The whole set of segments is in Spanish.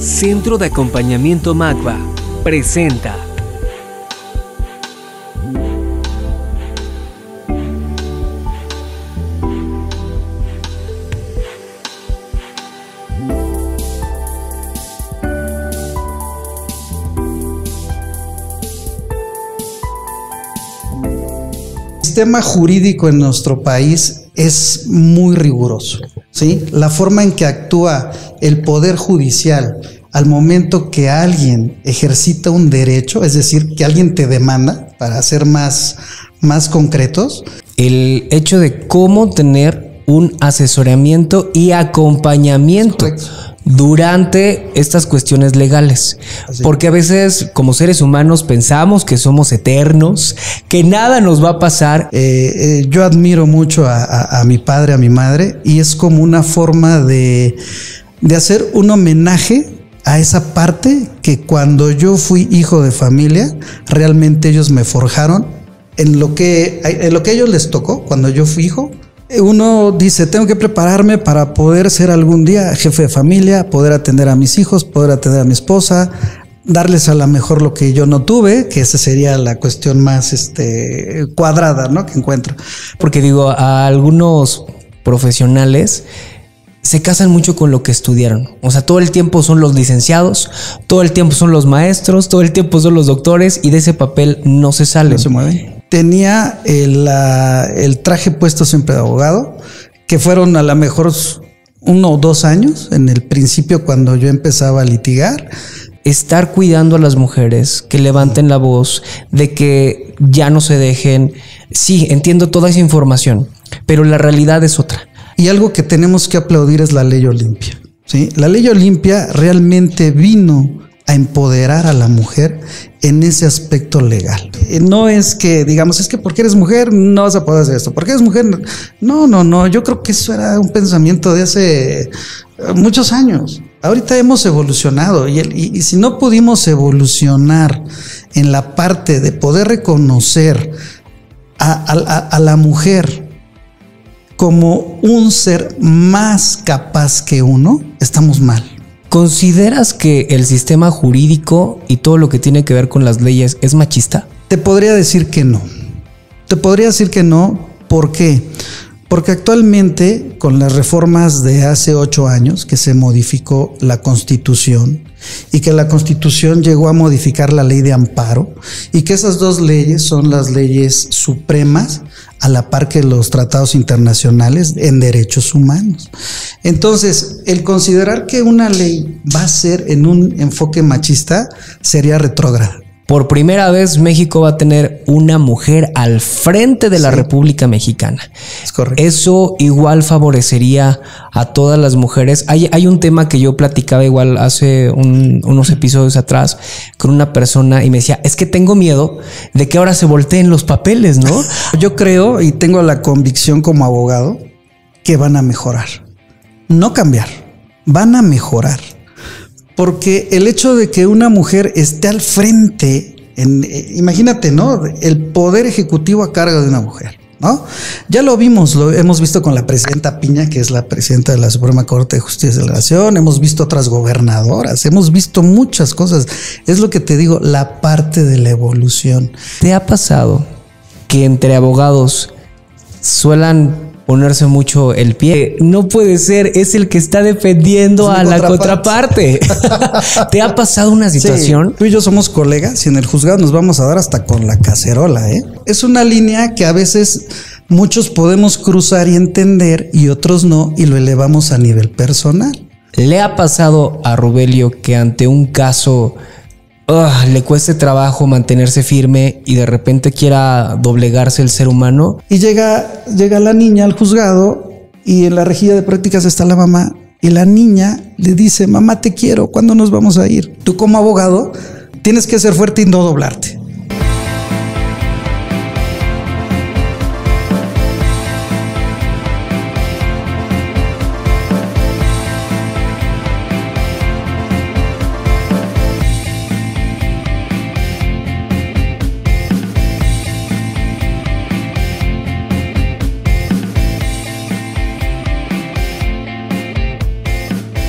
Centro de Acompañamiento MACBA presenta El sistema jurídico en nuestro país es muy riguroso, ¿sí? La forma en que actúa el Poder Judicial al momento que alguien ejercita un derecho, es decir, que alguien te demanda, para ser más concretos. El hecho de cómo tener un asesoramiento y acompañamiento durante estas cuestiones legales. Así. Porque a veces como seres humanos pensamos que somos eternos, que nada nos va a pasar. Yo admiro mucho a mi padre, a mi madre, y es como una forma de hacer un homenaje a esa parte que cuando yo fui hijo de familia, realmente ellos me forjaron en lo que a ellos les tocó cuando yo fui hijo. Uno dice, tengo que prepararme para poder ser algún día jefe de familia, poder atender a mis hijos, poder atender a mi esposa, darles a lo mejor lo que yo no tuve, que esa sería la cuestión más cuadrada, ¿no?, que encuentro. Porque digo, a algunos profesionales se casan mucho con lo que estudiaron. O sea, todo el tiempo son los licenciados, todo el tiempo son los maestros, todo el tiempo son los doctores, y de ese papel no se salen. No se mueven. Tenía el traje puesto siempre de abogado, que fueron a lo mejor 1 o 2 años en el principio cuando yo empezaba a litigar. Estar cuidando a las mujeres, que levanten la voz, de que ya no se dejen. Sí, entiendo toda esa información, pero la realidad es otra. Y algo que tenemos que aplaudir es la Ley Olimpia, ¿sí? La Ley Olimpia realmente vino a empoderar a la mujer en ese aspecto legal. No es que digamos, es que porque eres mujer no vas a poder hacer esto, porque eres mujer. No. Yo creo que eso era un pensamiento de hace muchos años. Ahorita hemos evolucionado y si no pudimos evolucionar en la parte de poder reconocer a la mujer como un ser más capaz que uno, estamos mal. ¿Consideras que el sistema jurídico y todo lo que tiene que ver con las leyes es machista? Te podría decir que no. ¿Por qué? Porque actualmente, con las reformas de hace 8 años que se modificó la Constitución y que la Constitución llegó a modificar la Ley de Amparo, y que esas 2 leyes son las leyes supremas a la par que los tratados internacionales en derechos humanos. Entonces, el considerar que una ley va a ser en un enfoque machista sería retrógrado. Por primera vez México va a tener una mujer al frente de la República Mexicana. Es correcto. Eso igual favorecería a todas las mujeres. Hay un tema que yo platicaba igual hace unos episodios atrás con una persona y me decía, es que tengo miedo de que ahora se volteen los papeles, ¿no? Yo creo y tengo la convicción como abogado que van a mejorar. No cambiar, van a mejorar. Porque el hecho de que una mujer esté al frente, imagínate, ¿no?, el poder ejecutivo a cargo de una mujer, ¿no? Ya lo vimos, lo hemos visto con la presidenta Piña, que es la presidenta de la Suprema Corte de Justicia de la Nación. Hemos visto otras gobernadoras, hemos visto muchas cosas. Es lo que te digo, la parte de la evolución. ¿Te ha pasado que entre abogados suelan ponerse mucho el pie? No puede ser, es el que está defendiendo a la contraparte. ¿Te ha pasado una situación? Sí, tú y yo somos colegas y en el juzgado nos vamos a dar hasta con la cacerola, ¿eh? Es una línea que a veces muchos podemos cruzar y entender y otros no, y lo elevamos a nivel personal. ¿Le ha pasado a Rubelio que ante un caso le cueste trabajo mantenerse firme y de repente quiera doblegarse el ser humano? Y llega la niña al juzgado y en la rejilla de prácticas está la mamá y la niña le dice, mamá, te quiero, ¿cuándo nos vamos a ir? Tú como abogado tienes que ser fuerte y no doblarte.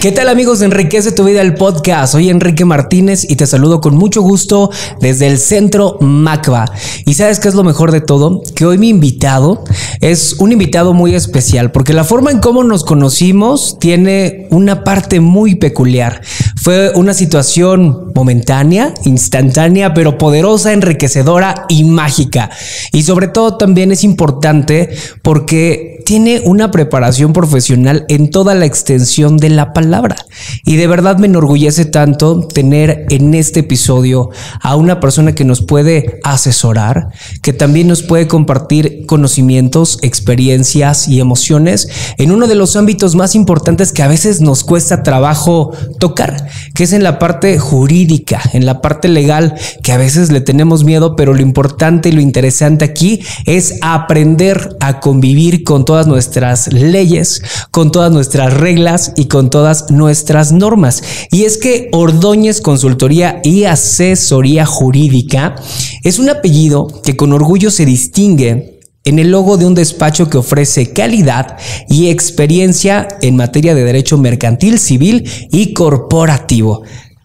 ¿Qué tal, amigos de Enriquece tu Vida, el podcast? Soy Enrique Martínez y te saludo con mucho gusto desde el Centro Macva. ¿Y sabes qué es lo mejor de todo? Que hoy mi invitado es un invitado muy especial, porque la forma en cómo nos conocimos tiene una parte muy peculiar. Fue una situación momentánea, instantánea, pero poderosa, enriquecedora y mágica. Y sobre todo también es importante porque tiene una preparación profesional en toda la extensión de la palabra. Y de verdad me enorgullece tanto tener en este episodio a una persona que nos puede asesorar, que también nos puede compartir conocimientos, experiencias y emociones en uno de los ámbitos más importantes que a veces nos cuesta trabajo tocar, que es en la parte jurídica, en la parte legal, que a veces le tenemos miedo, pero lo importante y lo interesante aquí es aprender a convivir con todas nuestras leyes, con todas nuestras reglas y con todas nuestras normas. Y es que Ordóñez Consultoría y Asesoría Jurídica es un apellido que con orgullo se distingue en el logo de un despacho que ofrece calidad y experiencia en materia de derecho mercantil, civil y corporativo.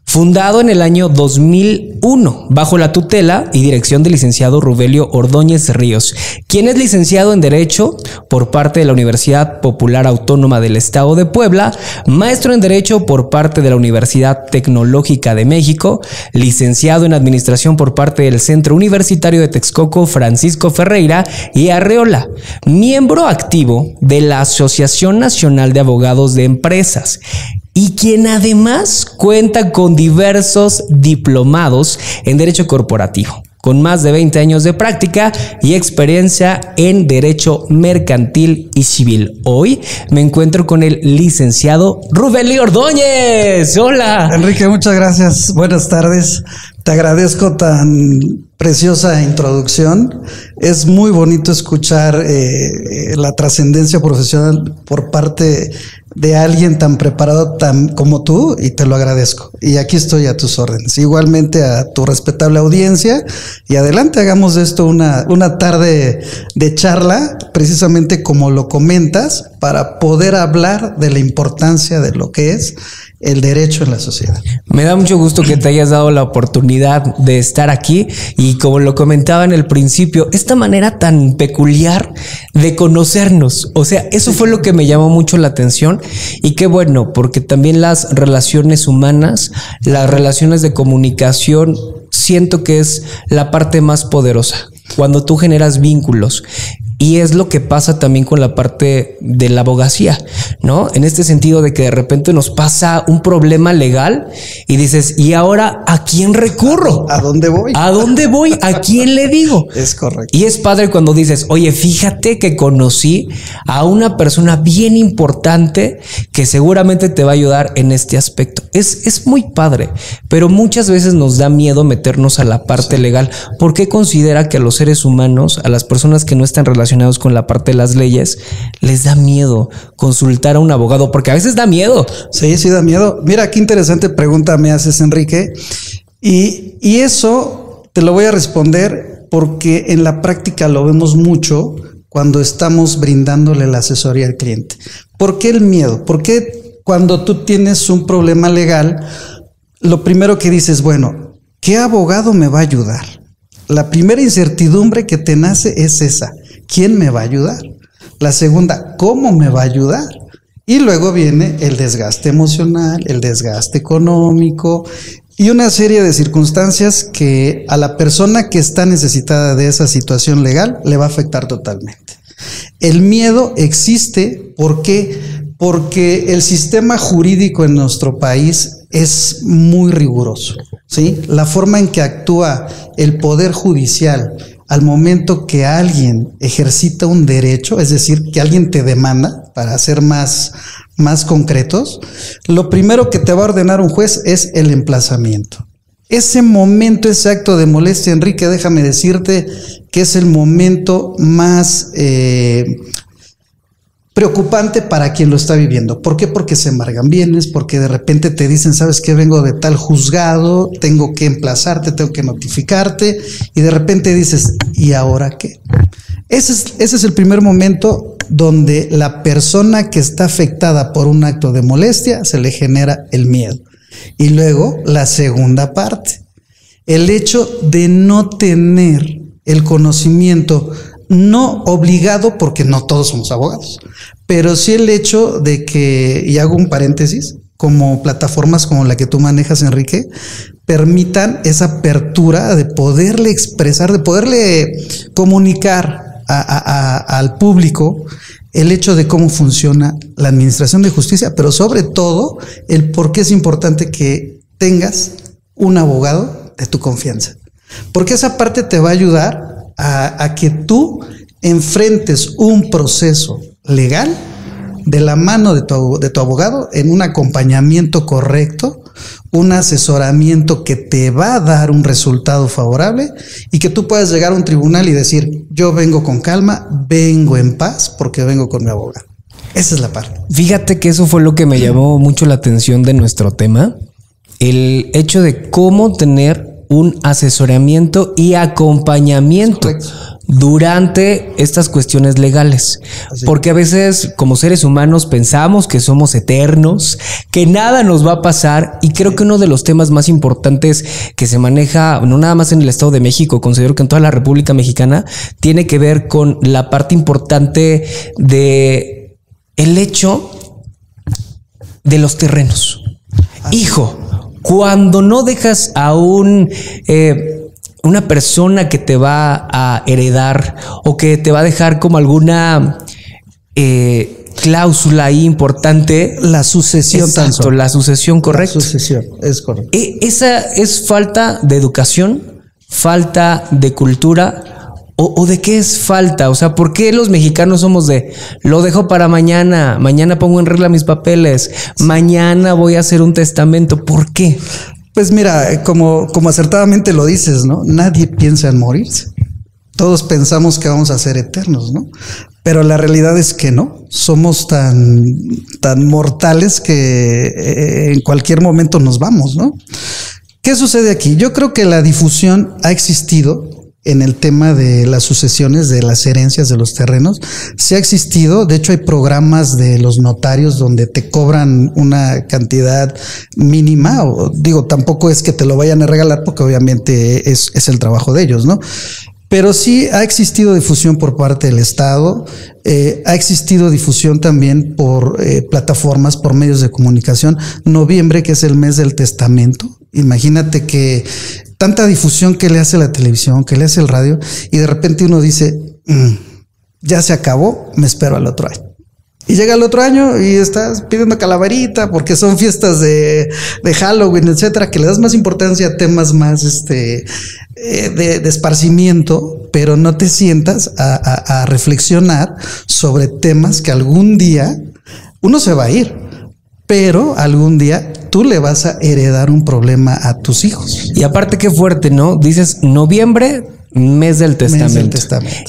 Fundado en el año 2001, bajo la tutela y dirección del licenciado Rubelio Ordóñez Ríos, quien es licenciado en Derecho por parte de la Universidad Popular Autónoma del Estado de Puebla, maestro en Derecho por parte de la Universidad Tecnológica de México, licenciado en Administración por parte del Centro Universitario de Texcoco Francisco Ferreira y Arreola, miembro activo de la Asociación Nacional de Abogados de Empresas, y quien además cuenta con diversos diplomados en Derecho Corporativo, con más de 20 años de práctica y experiencia en Derecho Mercantil y Civil. Hoy me encuentro con el licenciado Rubelio Ordóñez. ¡Hola! Enrique, muchas gracias. Buenas tardes. Te agradezco tan preciosa introducción. Es muy bonito escuchar la trascendencia profesional por parte de alguien tan preparado como tú, y te lo agradezco. Y aquí estoy a tus órdenes. Igualmente a tu respetable audiencia. Y adelante, hagamos de esto una tarde de charla, precisamente como lo comentas, para poder hablar de la importancia de lo que es el derecho en la sociedad. Me da mucho gusto que te hayas dado la oportunidad de estar aquí y, como lo comentaba en el principio, esta manera tan peculiar de conocernos. O sea, eso fue lo que me llamó mucho la atención, y qué bueno, porque también las relaciones humanas, las relaciones de comunicación, siento que es la parte más poderosa cuando tú generas vínculos. Y es lo que pasa también con la parte de la abogacía, ¿no? En este sentido de que de repente nos pasa un problema legal y dices, ¿y ahora a quién recurro? ¿A dónde voy? ¿A dónde voy? ¿A quién le digo? Es correcto. Y es padre cuando dices, oye, fíjate que conocí a una persona bien importante que seguramente te va a ayudar en este aspecto. Es muy padre, pero muchas veces nos da miedo meternos a la parte legal. ¿Por qué considera que a los seres humanos, a las personas que no están relacionados con la parte de las leyes, les da miedo consultar a un abogado? Porque a veces da miedo. Sí, da miedo. Mira, qué interesante pregunta me haces, Enrique. Y eso te lo voy a responder porque en la práctica lo vemos mucho cuando estamos brindándole la asesoría al cliente. ¿Por qué el miedo? Porque cuando tú tienes un problema legal, lo primero que dices, bueno, ¿qué abogado me va a ayudar? La primera incertidumbre que te nace es esa. ¿Quién me va a ayudar? La segunda, ¿cómo me va a ayudar? Y luego viene el desgaste emocional, el desgaste económico y una serie de circunstancias que a la persona que está necesitada de esa situación legal le va a afectar totalmente. El miedo existe, ¿por qué? Porque el sistema jurídico en nuestro país es muy riguroso, ¿sí? La forma en que actúa el Poder Judicial al momento que alguien ejercita un derecho, es decir, que alguien te demanda, para ser más concretos, lo primero que te va a ordenar un juez es el emplazamiento. Ese momento exacto de molestia, Enrique, déjame decirte que es el momento más preocupante para quien lo está viviendo. ¿Por qué? Porque se embargan bienes, porque de repente te dicen, sabes que vengo de tal juzgado, tengo que emplazarte, tengo que notificarte, y de repente dices, ¿y ahora qué? Ese es el primer momento donde la persona que está afectada por un acto de molestia se le genera el miedo. Y luego la segunda parte, el hecho de no tener el conocimiento, no obligado, porque no todos somos abogados, pero sí el hecho de que, y hago un paréntesis, como plataformas como la que tú manejas, Enrique, permitan esa apertura de poderle expresar, de poderle comunicar al público el hecho de cómo funciona la administración de justicia, pero sobre todo el por qué es importante que tengas un abogado de tu confianza, porque esa parte te va a ayudar a que tú enfrentes un proceso legal de la mano de tu abogado en un acompañamiento correcto, un asesoramiento que te va a dar un resultado favorable y que tú puedas llegar a un tribunal y decir, yo vengo con calma, vengo en paz porque vengo con mi abogado. Esa es la parte. Fíjate que eso fue lo que me llamó mucho la atención de nuestro tema, el hecho de cómo tener un asesoramiento y acompañamiento durante estas cuestiones legales. Así. Porque a veces como seres humanos pensamos que somos eternos, que nada nos va a pasar, y creo que uno de los temas más importantes que se maneja, no nada más en el Estado de México, considero que en toda la República Mexicana, tiene que ver con la parte importante de el hecho de los terrenos. Así. Hijo, cuando no dejas a una persona que te va a heredar o que te va a dejar como alguna cláusula ahí importante. La sucesión. Exacto, la sucesión, correcto. La sucesión, es correcto. Esa es falta de educación, falta de cultura. ¿O de qué es falta? O sea, ¿por qué los mexicanos somos de lo dejo para mañana? Mañana pongo en regla mis papeles. Mañana voy a hacer un testamento. ¿Por qué? Pues mira, como acertadamente lo dices, ¿no? Nadie piensa en morirse. Todos pensamos que vamos a ser eternos, ¿no? Pero la realidad es que no. Somos tan mortales que en cualquier momento nos vamos, ¿no? ¿Qué sucede aquí? Yo creo que la difusión ha existido en el tema de las sucesiones, de las herencias de los terrenos. Sí ha existido, de hecho hay programas de los notarios donde te cobran una cantidad mínima, o digo, tampoco es que te lo vayan a regalar porque obviamente es el trabajo de ellos, ¿no? Pero sí ha existido difusión por parte del Estado, ha existido difusión también por plataformas, por medios de comunicación. Noviembre, que es el mes del testamento, imagínate que tanta difusión que le hace la televisión, que le hace el radio, y de repente uno dice, ya se acabó, me espero al otro año. Y llega el otro año y estás pidiendo calaverita porque son fiestas de Halloween, etcétera, que le das más importancia a temas más de esparcimiento, pero no te sientas a reflexionar sobre temas que algún día uno se va a ir, pero algún día tú le vas a heredar un problema a tus hijos. Y aparte qué fuerte, ¿no? Dices noviembre, mes del testamento.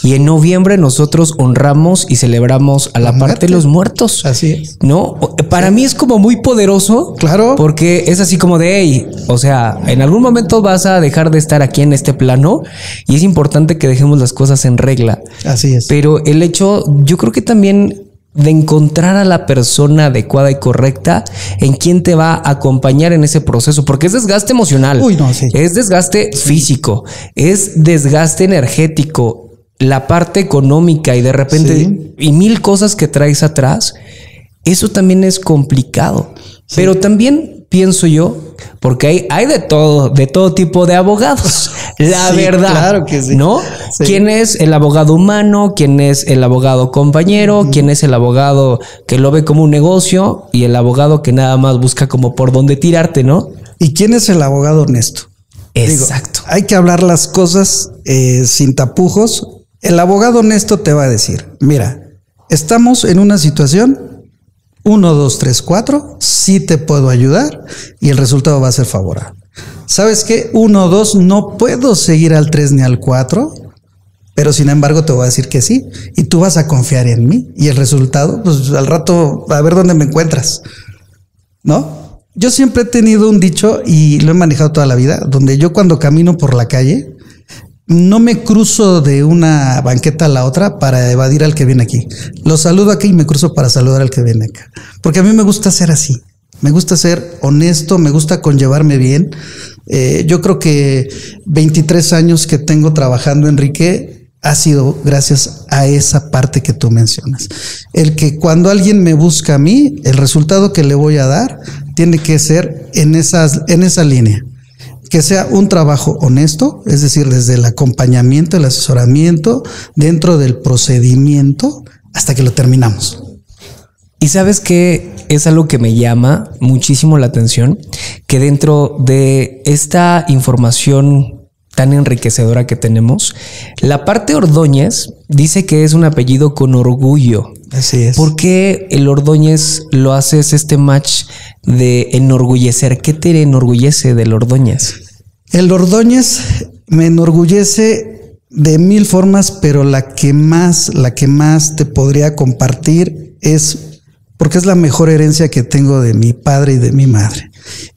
Y en noviembre nosotros honramos y celebramos a la parte de los muertos. Así es. ¿No? Para mí es como muy poderoso. Claro. Porque es así como de, hey, o sea, en algún momento vas a dejar de estar aquí en este plano y es importante que dejemos las cosas en regla. Así es. Pero el hecho, yo creo que también de encontrar a la persona adecuada y correcta en quien te va a acompañar en ese proceso, porque es desgaste emocional, es desgaste físico, es desgaste energético, la parte económica y de repente y mil cosas que traes atrás. Eso también es complicado, pero también pienso yo, porque hay de todo tipo de abogados. La verdad, claro que sí. ¿No? Sí. ¿Quién es el abogado humano? ¿Quién es el abogado compañero? ¿Quién es el abogado que lo ve como un negocio? Y el abogado que nada más busca como por dónde tirarte, ¿no? ¿Y quién es el abogado honesto? Exacto. Digo, hay que hablar las cosas sin tapujos. El abogado honesto te va a decir, mira, estamos en una situación 1, 2, 3, 4, sí te puedo ayudar y el resultado va a ser favorable. ¿Sabes qué? 1, 2, no puedo seguir al 3 ni al 4, pero sin embargo te voy a decir que sí, y tú vas a confiar en mí, y el resultado, pues al rato a ver dónde me encuentras, ¿no? Yo siempre he tenido un dicho y lo he manejado toda la vida, donde yo cuando camino por la calle no me cruzo de una banqueta a la otra para evadir al que viene aquí. Lo saludo aquí y me cruzo para saludar al que viene acá. Porque a mí me gusta ser así. Me gusta ser honesto, me gusta conllevarme bien. Yo creo que 23 años que tengo trabajando, Enrique, ha sido gracias a esa parte que tú mencionas. El que cuando alguien me busca a mí, el resultado que le voy a dar tiene que ser en esa línea. Que sea un trabajo honesto, es decir, desde el acompañamiento, el asesoramiento, dentro del procedimiento, hasta que lo terminamos. Y sabes que es algo que me llama muchísimo la atención, que dentro de esta información tan enriquecedora que tenemos, la parte Ordóñez dice que es un apellido con orgullo. Así es. ¿Por qué el Ordóñez lo haces este match de enorgullecer? ¿Qué te enorgullece del Ordóñez? El Ordóñez me enorgullece de mil formas, pero la que más te podría compartir es porque es la mejor herencia que tengo de mi padre y de mi madre.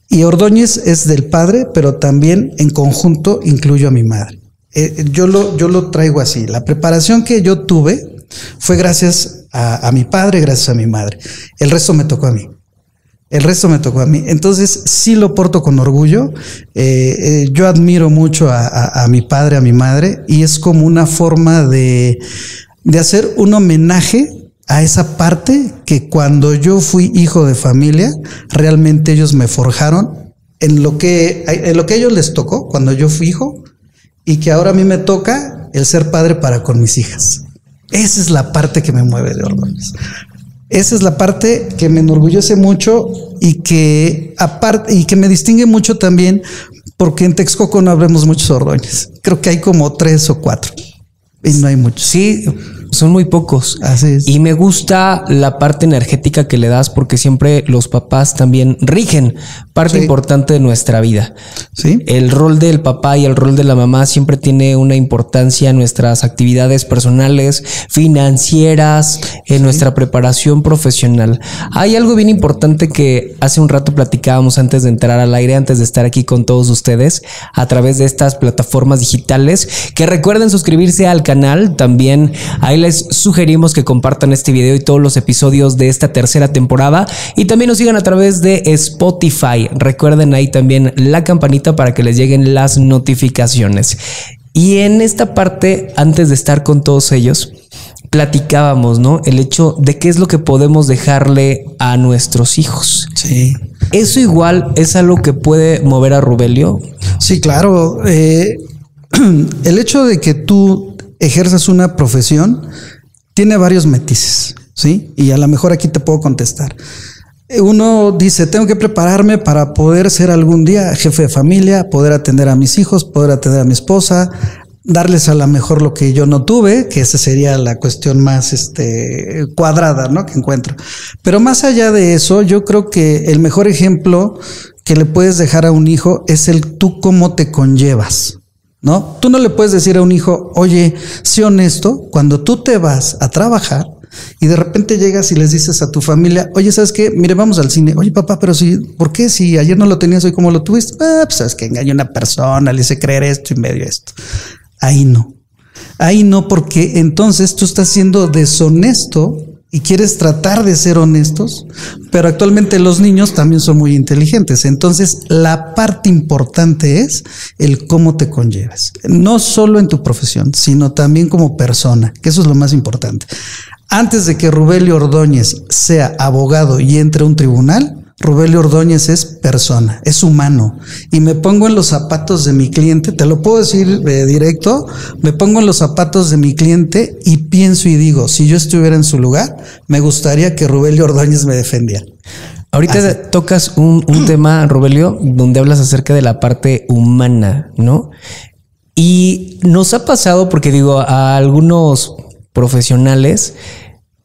Y Ordóñez es del padre, pero también en conjunto incluyo a mi madre. Yo lo traigo así. La preparación que yo tuve fue gracias a mi padre, gracias a mi madre. El resto me tocó a mí. Entonces sí lo porto con orgullo. Yo admiro mucho a mi padre, a mi madre, y es como una forma de hacer un homenaje a esa parte que cuando yo fui hijo de familia, realmente ellos me forjaron en lo que a ellos les tocó cuando yo fui hijo, y que ahora a mí me toca el ser padre para con mis hijas. Esa es la parte que me mueve de Ordóñez. Esa es la parte que me enorgullece mucho y que me distingue mucho también, porque en Texcoco no habremos muchos Ordóñez. Creo que hay como 3 o 4 y no hay muchos. Sí, son muy pocos. Así es. Y me gusta la parte energética que le das, porque siempre los papás también rigen parte importante de nuestra vida. Sí. El rol del papá y el rol de la mamá siempre tiene una importancia en nuestras actividades personales, financieras, en nuestra preparación profesional. Hay algo bien importante que hace un rato platicábamos antes de entrar al aire, antes de estar aquí con todos ustedes a través de estas plataformas digitales, que recuerden suscribirse al canal. También ahí les sugerimos que compartan este video y todos los episodios de esta tercera temporada, y también nos sigan a través de Spotify. Recuerden ahí también la campanita para que les lleguen las notificaciones. Y en esta parte, antes de estar con todos ellos, platicábamos, ¿no? El hecho de qué es lo que podemos dejarle a nuestros hijos. Sí. Eso igual es algo que puede mover a Rubelio. Sí, claro. El hecho de que tú ejerzas una profesión tiene varios matices, ¿sí? Y a lo mejor aquí te puedo contestar. Uno dice, tengo que prepararme para poder ser algún día jefe de familia, poder atender a mis hijos, poder atender a mi esposa, darles a lo mejor lo que yo no tuve, que esa sería la cuestión más cuadrada, ¿no? Que encuentro. Pero más allá de eso, yo creo que el mejor ejemplo que le puedes dejar a un hijo es el tú cómo te conllevas, ¿no? Tú no le puedes decir a un hijo, oye, sé honesto, cuando tú te vas a trabajar y de repente llegas y les dices a tu familia, oye, ¿sabes qué? Mire, vamos al cine. Oye, papá, pero sí, ¿por qué? Si ayer no lo tenías, hoy cómo lo tuviste. Pues sabes que engañó a una persona, le hice creer esto y medio esto. Ahí no, porque entonces tú estás siendo deshonesto y quieres tratar de ser honestos, pero actualmente los niños también son muy inteligentes. Entonces, la parte importante es el cómo te conllevas, no solo en tu profesión, sino también como persona, que eso es lo más importante. Antes de que Rubelio Ordóñez sea abogado y entre a un tribunal, Rubelio Ordóñez es persona, es humano, y me pongo en los zapatos de mi cliente, te lo puedo decir directo, me pongo en los zapatos de mi cliente y pienso y digo, si yo estuviera en su lugar, me gustaría que Rubelio Ordóñez me defendiera. Ahorita tocas un tema, Rubelio, donde hablas acerca de la parte humana, ¿no? Y nos ha pasado, porque digo, a algunos profesionales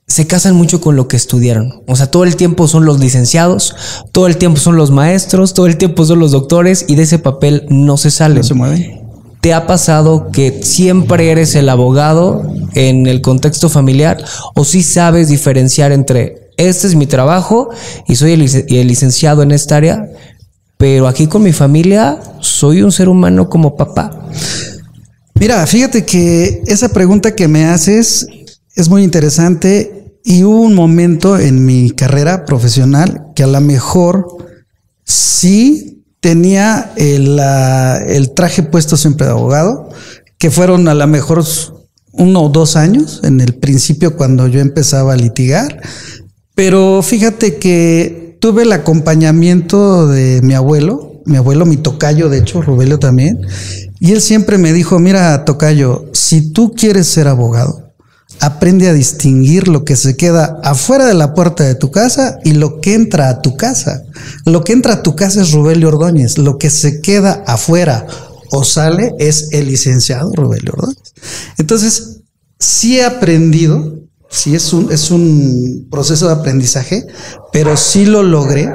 se casan mucho con lo que estudiaron. O sea, todo el tiempo son los licenciados, todo el tiempo son los maestros, todo el tiempo son los doctores, y de ese papel no se salen. No se mueven. ¿te ha pasado que siempre eres el abogado en el contexto familiar o sí sabes diferenciar entre este es mi trabajo y soy el licenciado en esta área, pero aquí con mi familia soy un ser humano como papá? Mira, fíjate que esa pregunta que me haces es muy interesante y hubo un momento en mi carrera profesional que a lo mejor sí tenía el traje puesto siempre de abogado, que fueron a lo mejor 1 o 2 años en el principio cuando yo empezaba a litigar, pero fíjate que tuve el acompañamiento de mi abuelo, mi tocayo, de hecho, Rubelio también, y él siempre me dijo, mira, tocayo, si tú quieres ser abogado, aprende a distinguir lo que se queda afuera de la puerta de tu casa y lo que entra a tu casa. Lo que entra a tu casa es Rubelio Ordóñez. Lo que se queda afuera o sale es el licenciado Rubelio Ordóñez. Entonces, sí he aprendido, sí es un proceso de aprendizaje, pero sí lo logré.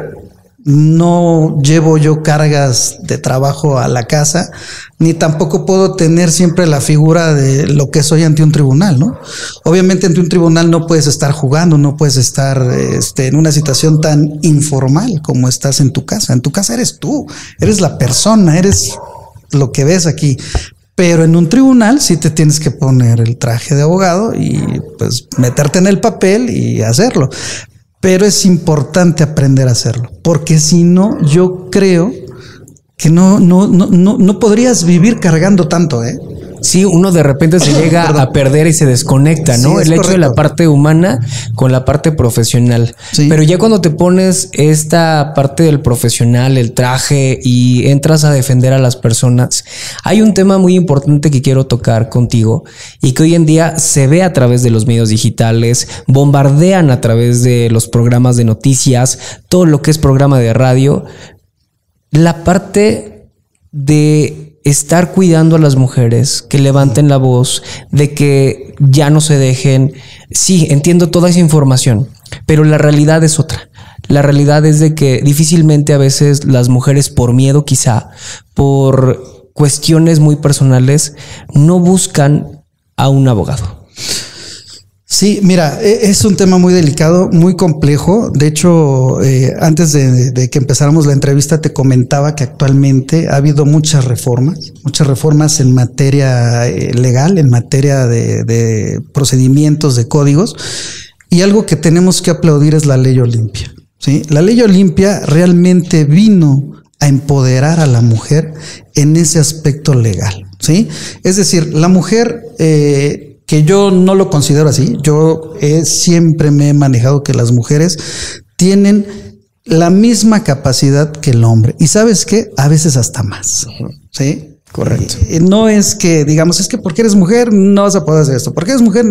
No llevo yo cargas de trabajo a la casa, ni tampoco puedo tener siempre la figura de lo que soy ante un tribunal, ¿no? Obviamente ante un tribunal no puedes estar jugando, no puedes estar en una situación tan informal como estás en tu casa. En tu casa eres tú, eres la persona, eres lo que ves aquí. Pero en un tribunal sí te tienes que poner el traje de abogado y pues meterte en el papel y hacerlo. Pero es importante aprender a hacerlo, porque si no, yo creo que no podrías vivir cargando tanto, ¿eh? Sí, uno de repente se llega a perder y se desconecta, ¿no? Sí, el hecho correcto. de la parte humana con la parte profesional. Sí. Pero ya cuando te pones esta parte del profesional, el traje y entras a defender a las personas, hay un tema muy importante que quiero tocar contigo y que hoy en día se ve a través de los medios digitales, bombardean a través de los programas de noticias, todo lo que es programa de radio, la parte de estar cuidando a las mujeres, que levanten la voz, de que ya no se dejen. Sí, entiendo toda esa información, pero la realidad es otra. La realidad es de que difícilmente a veces las mujeres, por miedo quizá, por cuestiones muy personales, no buscan a un abogado. Sí, mira, es un tema muy delicado, muy complejo. De hecho, antes de que empezáramos la entrevista te comentaba que actualmente ha habido muchas reformas en materia legal, en materia de procedimientos, de códigos. Y algo que tenemos que aplaudir es la ley Olimpia, ¿sí? La ley Olimpia realmente vino a empoderar a la mujer en ese aspecto legal, ¿sí? Es decir, la mujer... que yo no lo considero así. Yo siempre me he manejado que las mujeres tienen la misma capacidad que el hombre. Y ¿sabes qué? A veces hasta más. ¿Sí? Correcto. No es que digamos, es que porque eres mujer no vas a poder hacer esto. Porque eres mujer.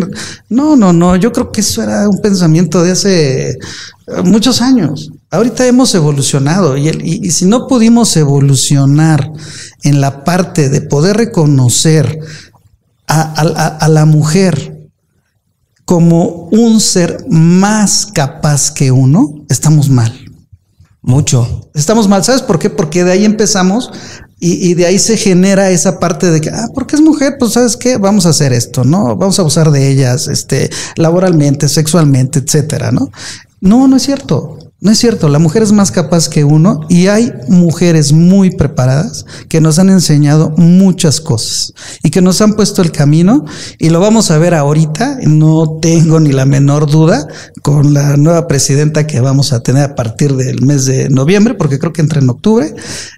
No. Yo creo que eso era un pensamiento de hace muchos años. Ahorita hemos evolucionado y si no pudimos evolucionar en la parte de poder reconocer a la mujer como un ser más capaz que uno, estamos mal. Mucho. Estamos mal, ¿sabes por qué? Porque de ahí empezamos y de ahí se genera esa parte de que, porque es mujer, pues ¿sabes qué? Vamos a hacer esto, ¿no? Vamos a abusar de ellas, laboralmente, sexualmente, etcétera, ¿no? No es cierto. No es cierto, la mujer es más capaz que uno y hay mujeres muy preparadas que nos han enseñado muchas cosas y que nos han puesto el camino y lo vamos a ver ahorita, no tengo ni la menor duda, con la nueva presidenta que vamos a tener a partir del mes de noviembre, porque creo que entra en octubre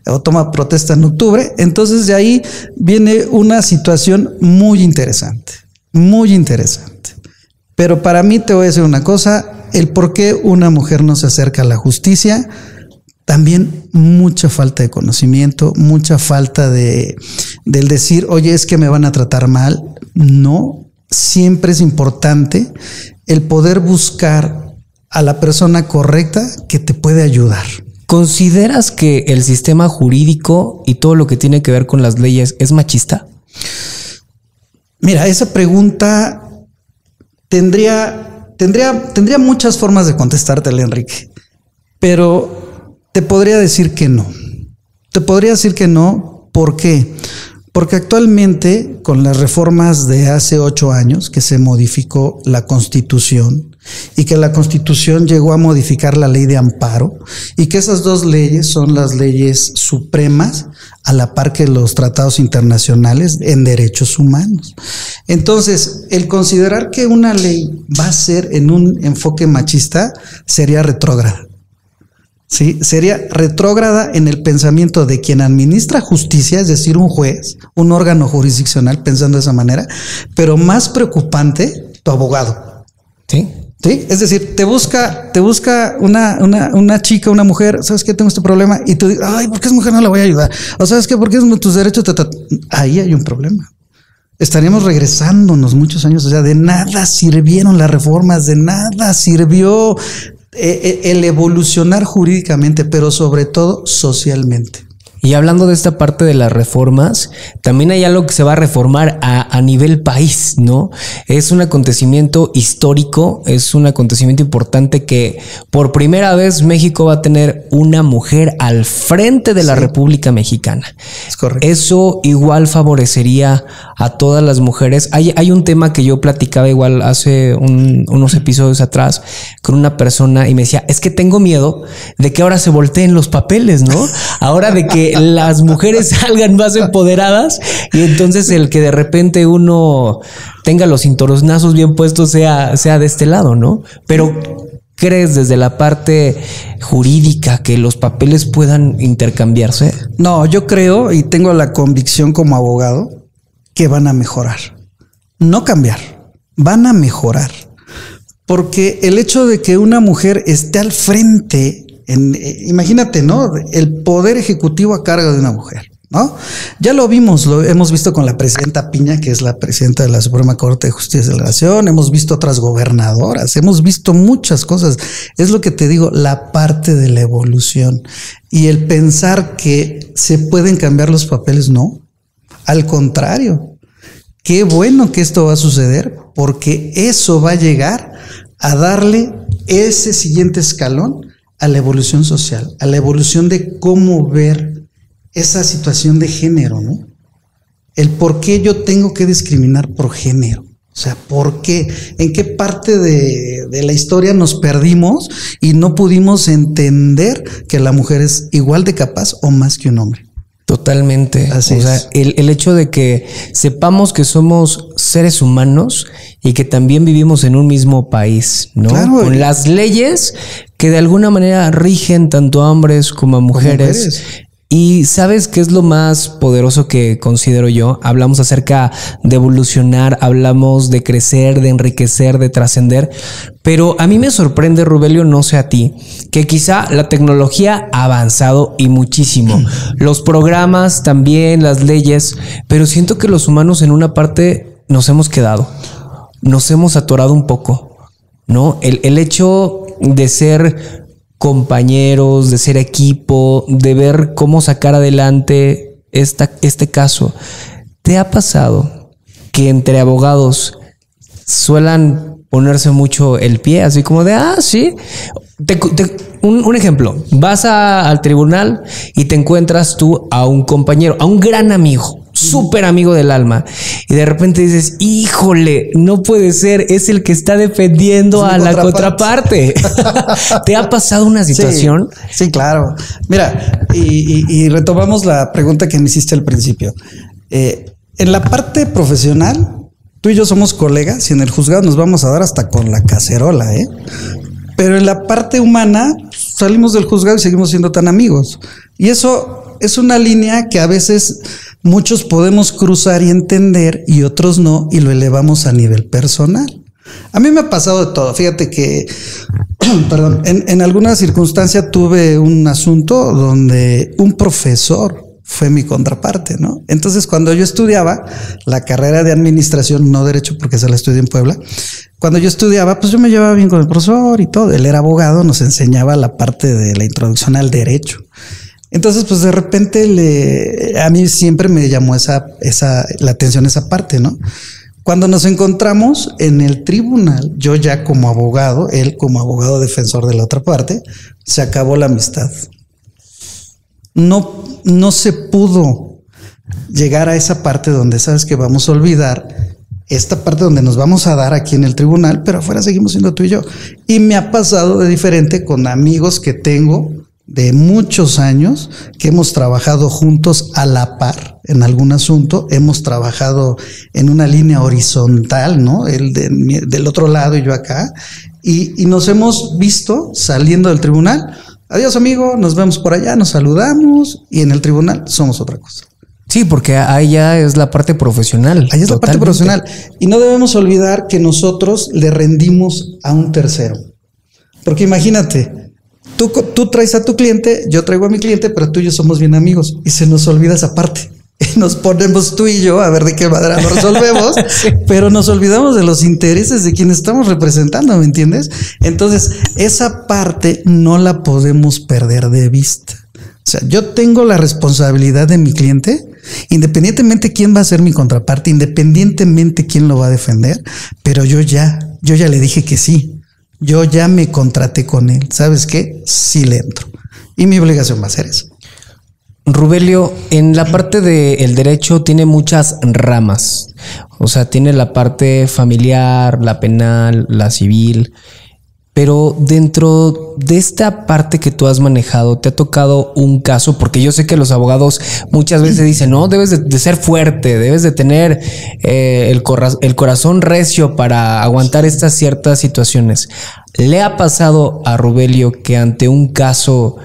o toma protesta en octubre. Entonces de ahí viene una situación muy interesante, muy interesante. Pero para mí te voy a decir una cosa, el por qué una mujer no se acerca a la justicia, también mucha falta de conocimiento, mucha falta del decir, oye, es que me van a tratar mal. No, siempre es importante el poder buscar a la persona correcta que te puede ayudar. ¿Consideras que el sistema jurídico y todo lo que tiene que ver con las leyes es machista? Mira, esa pregunta tendría muchas formas de contestártela, Enrique, pero te podría decir que no. Te podría decir que no. ¿Por qué? Porque actualmente, con las reformas de hace 8 años, que se modificó la Constitución y que la Constitución llegó a modificar la ley de amparo y que esas 2 leyes son las leyes supremas a la par que los tratados internacionales en derechos humanos. Entonces, el considerar que una ley va a ser en un enfoque machista sería retrógrada. Sí, sería retrógrada en el pensamiento de quien administra justicia, es decir, un juez, un órgano jurisdiccional pensando de esa manera, pero más preocupante, tu abogado. Sí. Sí, es decir, te busca una chica, una mujer, ¿sabes qué? Tengo este problema y tú dices, ay, ¿por qué es mujer? No la voy a ayudar. O ¿sabes qué? ¿Por qué es tus derechos? Ahí hay un problema. Estaríamos regresándonos muchos años, o sea, de nada sirvieron las reformas, de nada sirvió el evolucionar jurídicamente, pero sobre todo socialmente. Y hablando de esta parte de las reformas, también hay algo que se va a reformar a nivel país, ¿no? Es un acontecimiento histórico, es un acontecimiento importante que por primera vez México va a tener una mujer al frente de la República Mexicana. Es correcto. Eso igual favorecería a todas las mujeres. Hay un tema que yo platicaba igual hace unos episodios atrás con una persona y me decía, es que tengo miedo de que ahora se volteen los papeles, ¿no? Ahora de que las mujeres salgan más empoderadas y entonces el que de repente uno tenga los cinturonazos bien puestos sea de este lado, ¿no? Pero ¿crees desde la parte jurídica que los papeles puedan intercambiarse? No, yo creo y tengo la convicción como abogado que van a mejorar. No cambiar, van a mejorar. Porque el hecho de que una mujer esté al frente, imagínate, ¿no? El poder ejecutivo a cargo de una mujer, ¿no? Ya lo vimos, lo hemos visto con la presidenta Piña, que es la presidenta de la Suprema Corte de Justicia de la Nación, hemos visto otras gobernadoras, hemos visto muchas cosas. Es lo que te digo, la parte de la evolución y el pensar que se pueden cambiar los papeles, no. Al contrario, qué bueno que esto va a suceder, porque eso va a llegar a darle ese siguiente escalón a la evolución social, a la evolución de cómo ver esa situación de género, ¿no? El por qué yo tengo que discriminar por género. O sea, ¿por qué? ¿En qué parte de la historia nos perdimos y no pudimos entender que la mujer es igual de capaz o más que un hombre? Totalmente. Así o sea, es. el hecho de que sepamos que somos seres humanos y que también vivimos en un mismo país, ¿no? Claro. Con las leyes que de alguna manera rigen tanto a hombres como a mujeres. Y ¿sabes qué es lo más poderoso que considero yo? Hablamos acerca de evolucionar, hablamos de crecer, de enriquecer, de trascender. Pero a mí me sorprende, Rubelio, no sé a ti, que quizá la tecnología ha avanzado y muchísimo. Los programas también, las leyes, pero siento que los humanos en una parte nos hemos quedado, nos hemos atorado un poco, ¿no? El hecho de ser compañeros, de ser equipo, de ver cómo sacar adelante este caso. ¿Te ha pasado que entre abogados suelan ponerse mucho el pie, así como de, sí? Un ejemplo, vas al tribunal y te encuentras tú a un compañero, a un gran amigo, súper amigo del alma, y de repente dices, híjole, no puede ser, es el que está defendiendo a la contraparte. ¿Te ha pasado una situación? Sí, claro. Mira, y retomamos la pregunta que me hiciste al principio. En la parte profesional, tú y yo somos colegas y en el juzgado nos vamos a dar hasta con la cacerola, ¿eh? Pero en la parte humana salimos del juzgado y seguimos siendo tan amigos. Y eso es una línea que a veces muchos podemos cruzar y entender y otros no, y lo elevamos a nivel personal. A mí me ha pasado de todo. Fíjate que, perdón, en alguna circunstancia tuve un asunto donde un profesor fue mi contraparte, ¿no? Entonces, cuando yo estudiaba la carrera de administración, no derecho, porque se la estudié en Puebla, cuando yo estudiaba, pues yo me llevaba bien con el profesor y todo. Él era abogado, nos enseñaba la parte de la introducción al derecho. Entonces, pues de repente a mí siempre me llamó la atención esa parte, ¿no? Cuando nos encontramos en el tribunal, yo ya como abogado, él como abogado defensor de la otra parte, se acabó la amistad. No se pudo llegar a esa parte donde sabes que vamos a olvidar esta parte donde nos vamos a dar aquí en el tribunal, pero afuera seguimos siendo tú y yo. Y me ha pasado de diferente con amigos que tengo de muchos años, que hemos trabajado juntos a la par en algún asunto, hemos trabajado en una línea horizontal, ¿no? Él del otro lado y yo acá, y nos hemos visto saliendo del tribunal. Adiós, amigo, nos vemos por allá, nos saludamos, y en el tribunal somos otra cosa. Sí, porque ahí ya es la parte profesional. Ahí es la parte profesional. Y no debemos olvidar que nosotros le rendimos a un tercero. Porque imagínate, tú traes a tu cliente, yo traigo a mi cliente, pero tú y yo somos bien amigos. Y se nos olvida esa parte. Y nos ponemos tú y yo a ver de qué manera lo resolvemos, sí. Pero nos olvidamos de los intereses de quien estamos representando, ¿me entiendes? Entonces, esa parte no la podemos perder de vista. O sea, yo tengo la responsabilidad de mi cliente, independientemente quién va a ser mi contraparte, independientemente quién lo va a defender, pero yo ya le dije que sí. Yo ya me contraté con él. ¿Sabes qué? Sí le entro. Y mi obligación va a ser eso. Rubelio, en la parte del derecho tiene muchas ramas. O sea, tiene la parte familiar, la penal, la civil. Pero dentro de esta parte que tú has manejado, ¿te ha tocado un caso? Porque yo sé que los abogados muchas veces dicen, no, debes de ser fuerte, debes de tener el corazón recio para aguantar estas ciertas situaciones. ¿Le ha pasado a Rubelio que ante un caso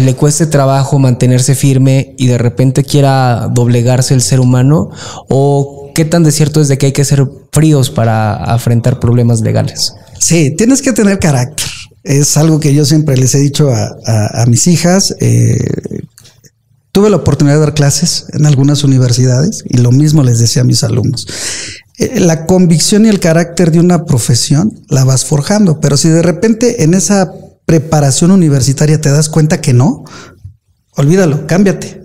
le cueste trabajo mantenerse firme y de repente quiera doblegarse el ser humano? ¿O qué tan desierto es de que hay que ser fríos para afrontar problemas legales? Sí, tienes que tener carácter. Es algo que yo siempre les he dicho a mis hijas. Tuve la oportunidad de dar clases en algunas universidades y lo mismo les decía a mis alumnos. La convicción y el carácter de una profesión la vas forjando, pero si de repente en esa preparación universitaria te das cuenta que no, olvídalo, cámbiate.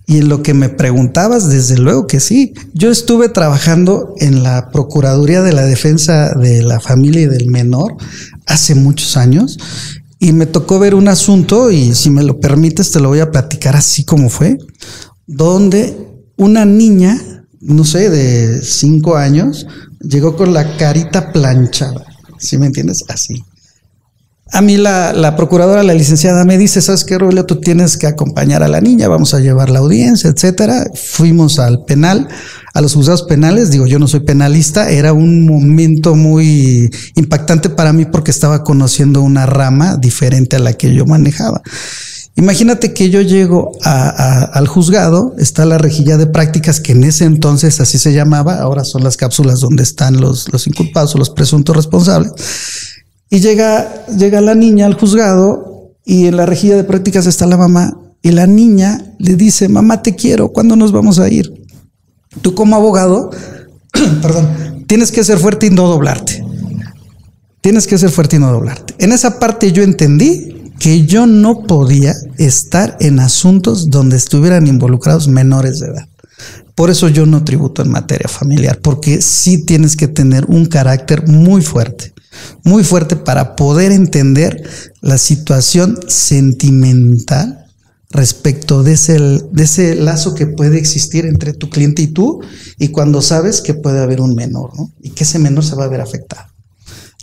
Y en lo que me preguntabas, desde luego que sí. Yo estuve trabajando en la Procuraduría de la Defensa de la Familia y del Menor hace muchos años y me tocó ver un asunto, y si me lo permites te lo voy a platicar así como fue, donde una niña, no sé, de 5 años, llegó con la carita planchada. ¿Sí me entiendes? Así. A mí la procuradora, la licenciada, me dice, ¿sabes qué, Rubelio? Tú tienes que acompañar a la niña, vamos a llevar la audiencia, etcétera. Fuimos al penal, a los juzgados penales. Digo, yo no soy penalista. Era un momento muy impactante para mí porque estaba conociendo una rama diferente a la que yo manejaba. Imagínate que yo llego al juzgado, está la rejilla de prácticas, que en ese entonces así se llamaba, ahora son las cápsulas donde están los inculpados o los presuntos responsables. Y llega la niña al juzgado y en la rejilla de prácticas está la mamá y la niña le dice, mamá, te quiero, ¿cuándo nos vamos a ir? Tú como abogado, perdón, tienes que ser fuerte y no doblarte. Tienes que ser fuerte y no doblarte. En esa parte yo entendí que yo no podía estar en asuntos donde estuvieran involucrados menores de edad. Por eso yo no tributo en materia familiar, porque sí tienes que tener un carácter muy fuerte para poder entender la situación sentimental respecto de ese lazo que puede existir entre tu cliente y tú, y cuando sabes que puede haber un menor, ¿no? Y que ese menor se va a ver afectado.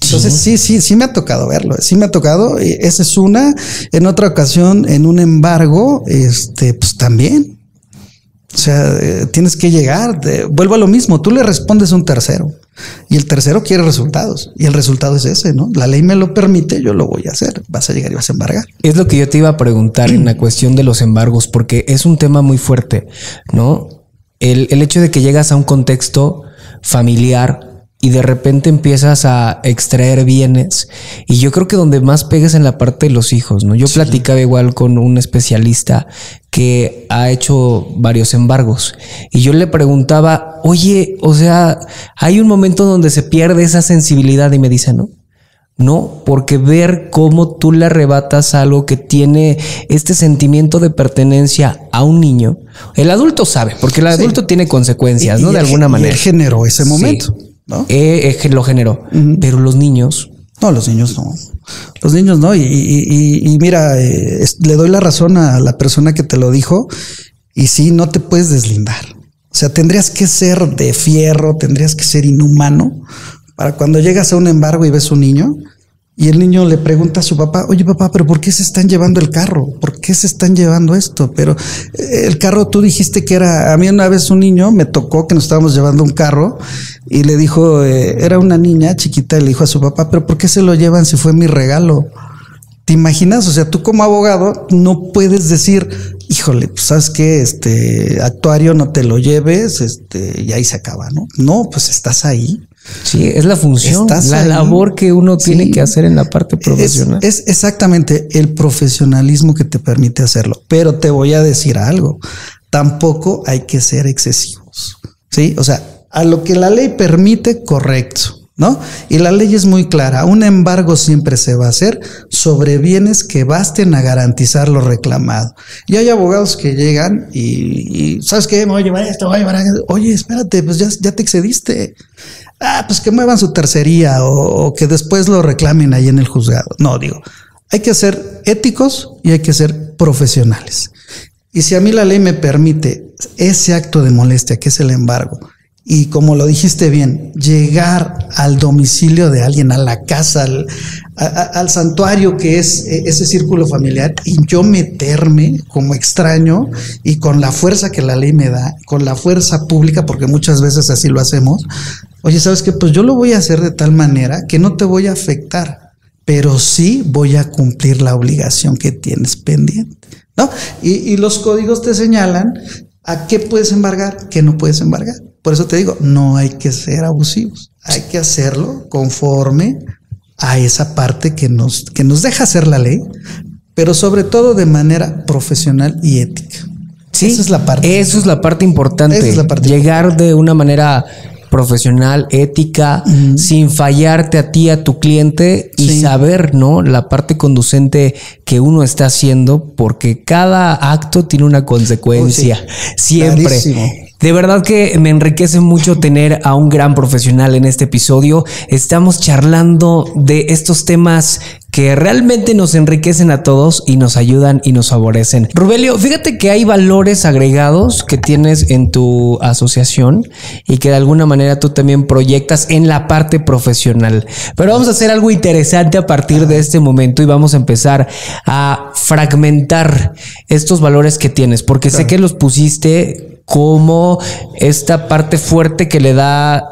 Entonces sí me ha tocado verlo, sí me ha tocado. Esa es una. En otra ocasión, en un embargo, pues también. O sea, tienes que llegar, vuelvo a lo mismo, tú le respondes a un tercero y el tercero quiere resultados y el resultado es ese, ¿no? La ley me lo permite, yo lo voy a hacer, vas a llegar y vas a embargar. Es lo que yo te iba a preguntar en la cuestión de los embargos, porque es un tema muy fuerte, ¿no? El hecho de que llegas a un contexto familiar y de repente empiezas a extraer bienes, y yo creo que donde más pegas en la parte de los hijos, ¿no? Yo platicaba igual con un especialista que ha hecho varios embargos y yo le preguntaba, oye, o sea, hay un momento donde se pierde esa sensibilidad, y me dice, no, porque ver cómo tú le arrebatas algo que tiene este sentimiento de pertenencia a un niño, el adulto sabe, porque el adulto tiene consecuencias, ¿no? De alguna manera. Él generó ese momento. Sí. ¿No? Lo generó, pero los niños. No, los niños no. Los niños no. Y mira, le doy la razón a la persona que te lo dijo. Y sí, no te puedes deslindar. O sea, tendrías que ser de fierro, tendrías que ser inhumano para cuando llegas a un embargo y ves un niño y el niño le pregunta a su papá, oye papá, pero ¿por qué se están llevando el carro? ¿Por qué se están llevando esto? Pero el carro, tú dijiste que era, a mí una vez un niño me tocó que nos estábamos llevando un carro y le dijo, era una niña chiquita y le dijo a su papá, pero ¿por qué se lo llevan si fue mi regalo? ¿Te imaginas? O sea, tú como abogado no puedes decir, híjole, pues sabes qué, actuario, no te lo lleves, y ahí se acaba, ¿no? No, pues estás ahí. Sí, es la función, la labor que uno tiene que hacer en la parte profesional. Es exactamente el profesionalismo que te permite hacerlo. Pero te voy a decir algo, tampoco hay que ser excesivos, ¿sí? O sea, a lo que la ley permite, correcto, ¿no? Y la ley es muy clara, un embargo siempre se va a hacer sobre bienes que basten a garantizar lo reclamado. Y hay abogados que llegan y ¿sabes qué? Me voy a llevar esto, voy a llevar esto. Oye, espérate, pues ya te excediste. Pues que muevan su tercería o que después lo reclamen ahí en el juzgado. No, digo, hay que ser éticos y hay que ser profesionales. Y si a mí la ley me permite ese acto de molestia, que es el embargo, y como lo dijiste bien, llegar al domicilio de alguien, a la casa, al santuario que es ese círculo familiar, y yo meterme como extraño y con la fuerza que la ley me da, con la fuerza pública, porque muchas veces así lo hacemos. Oye, ¿sabes qué? Pues yo lo voy a hacer de tal manera que no te voy a afectar, pero sí voy a cumplir la obligación que tienes pendiente, ¿no? Y los códigos te señalan a qué puedes embargar, qué no puedes embargar. Por eso te digo, no hay que ser abusivos, hay que hacerlo conforme a esa parte que nos deja hacer la ley, pero sobre todo de manera profesional y ética. Sí, esa es la parte importante. Esa es la parte llegar importante. De una manera profesional, ética, sin fallarte a ti, a tu cliente y saber, ¿no? La parte conducente que uno está haciendo, porque cada acto tiene una consecuencia. Siempre. Clarísimo. De verdad que me enriquece mucho tener a un gran profesional en este episodio. Estamos charlando de estos temas que realmente nos enriquecen a todos y nos ayudan y nos favorecen. Rubelio, fíjate que hay valores agregados que tienes en tu asociación y que de alguna manera tú también proyectas en la parte profesional. Pero vamos a hacer algo interesante a partir de este momento y vamos a empezar a fragmentar estos valores que tienes, porque sé que los pusiste como esta parte fuerte que le da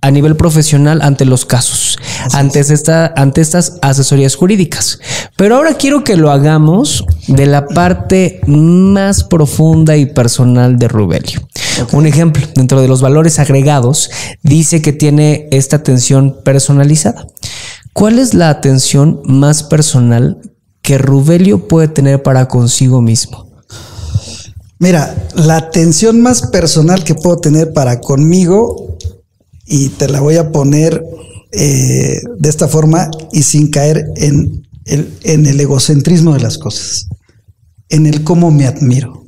a nivel profesional ante los casos, ante estas asesorías jurídicas. Pero ahora quiero que lo hagamos de la parte más profunda y personal de Rubelio. Un ejemplo, dentro de los valores agregados, dice que tiene esta atención personalizada. ¿Cuál es la atención más personal que Rubelio puede tener para consigo mismo? Mira, la atención más personal que puedo tener para conmigo, y te la voy a poner de esta forma y sin caer en el egocentrismo de las cosas, en el cómo me admiro,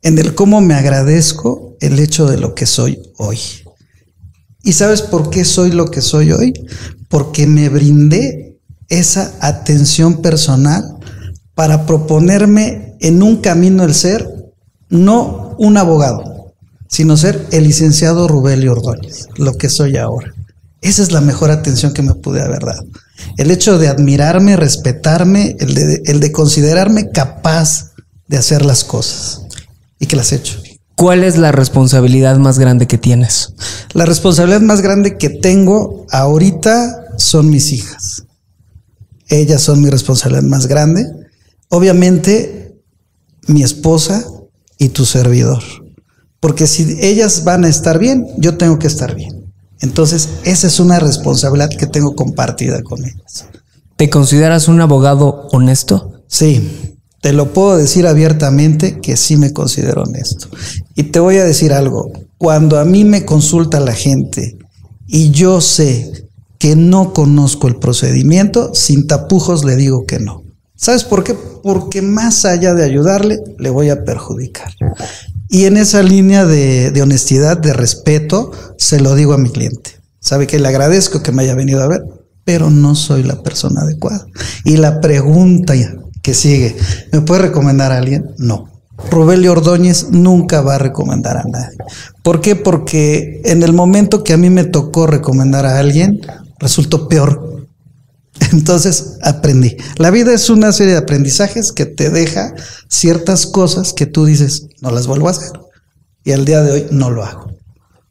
en el cómo me agradezco el hecho de lo que soy hoy. ¿Y sabes por qué soy lo que soy hoy? Porque me brindé esa atención personal para proponerme en un camino el ser, no un abogado, sino ser el licenciado Rubelio Ordóñez, lo que soy ahora. Esa es la mejor atención que me pude haber dado. El hecho de admirarme, respetarme, el de considerarme capaz de hacer las cosas y que las he hecho. ¿Cuál es la responsabilidad más grande que tienes? La responsabilidad más grande que tengo ahorita son mis hijas. Ellas son mi responsabilidad más grande. Obviamente, mi esposa y tu servidor. Porque si ellas van a estar bien, yo tengo que estar bien. Entonces, esa es una responsabilidad que tengo compartida con ellas. ¿Te consideras un abogado honesto? Sí, te lo puedo decir abiertamente que sí me considero honesto. Y te voy a decir algo. Cuando a mí me consulta la gente y yo sé que no conozco el procedimiento, sin tapujos le digo que no. ¿Sabes por qué? Porque más allá de ayudarle, le voy a perjudicar. Y en esa línea de honestidad, de respeto, se lo digo a mi cliente. Sabe que le agradezco que me haya venido a ver, pero no soy la persona adecuada. Y la pregunta que sigue, ¿me puede recomendar a alguien? No. Rubelio Ordóñez nunca va a recomendar a nadie. ¿Por qué? Porque en el momento que a mí me tocó recomendar a alguien, resultó peor. Entonces aprendí. La vida es una serie de aprendizajes que te deja ciertas cosas que tú dices, no las vuelvo a hacer. Y al día de hoy no lo hago.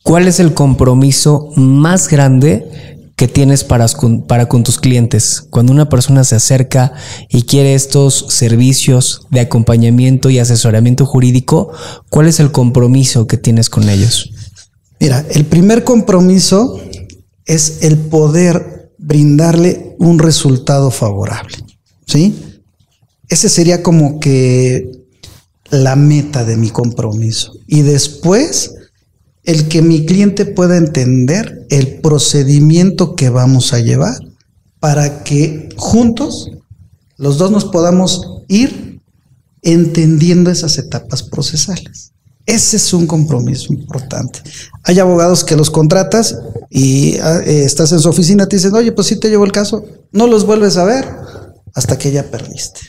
¿Cuál es el compromiso más grande que tienes para con tus clientes? Cuando una persona se acerca y quiere estos servicios de acompañamiento y asesoramiento jurídico, ¿cuál es el compromiso que tienes con ellos? Mira, el primer compromiso es el poder brindarle un resultado favorable, ¿sí? Ese sería como que la meta de mi compromiso. Y después, el que mi cliente pueda entender el procedimiento que vamos a llevar para que juntos los dos nos podamos ir entendiendo esas etapas procesales. Ese es un compromiso importante. Hay abogados que los contratas y estás en su oficina, te dicen, oye, pues sí te llevo el caso, no los vuelves a ver hasta que ya perdiste.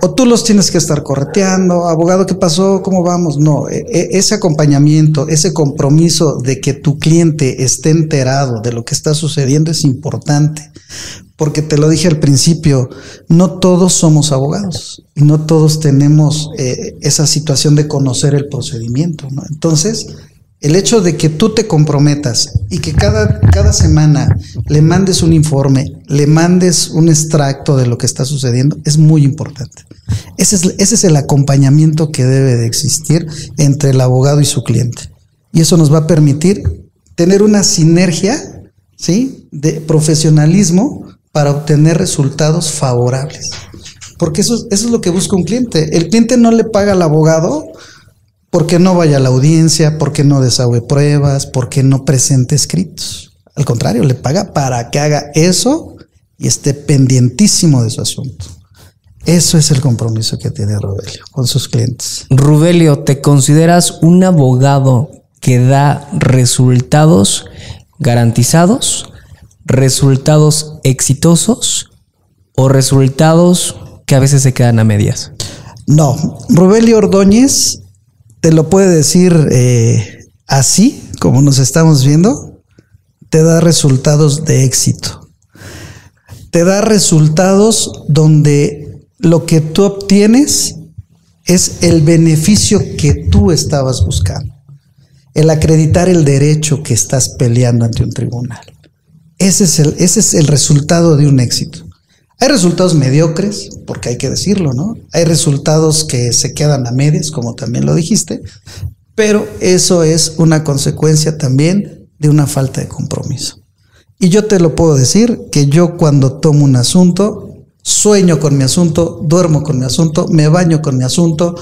O tú los tienes que estar correteando, abogado, ¿qué pasó? ¿Cómo vamos? No, ese acompañamiento, ese compromiso de que tu cliente esté enterado de lo que está sucediendo es importante. Porque te lo dije al principio, no todos somos abogados y no todos tenemos esa situación de conocer el procedimiento, ¿no? Entonces, el hecho de que tú te comprometas y que cada semana le mandes un informe, le mandes un extracto de lo que está sucediendo, es muy importante. Ese es el acompañamiento que debe de existir entre el abogado y su cliente. Y eso nos va a permitir tener una sinergia, ¿sí?, de profesionalismo para obtener resultados favorables. Porque eso es lo que busca un cliente. El cliente no le paga al abogado porque no vaya a la audiencia, porque no desahogue pruebas, porque no presente escritos. Al contrario, le paga para que haga eso y esté pendientísimo de su asunto. Eso es el compromiso que tiene Rubelio con sus clientes. Rubelio, ¿te consideras un abogado que da resultados garantizados, resultados exitosos o resultados que a veces se quedan a medias? No, Rubelio Ordóñez te lo puede decir así, como nos estamos viendo, te da resultados de éxito. Te da resultados donde lo que tú obtienes es el beneficio que tú estabas buscando, el acreditar el derecho que estás peleando ante un tribunal. Ese es el resultado de un éxito. Hay resultados mediocres, porque hay que decirlo, ¿no? Hay resultados que se quedan a medias, como también lo dijiste, pero eso es una consecuencia también de una falta de compromiso. Y yo te lo puedo decir, que yo cuando tomo un asunto, sueño con mi asunto, duermo con mi asunto, me baño con mi asunto,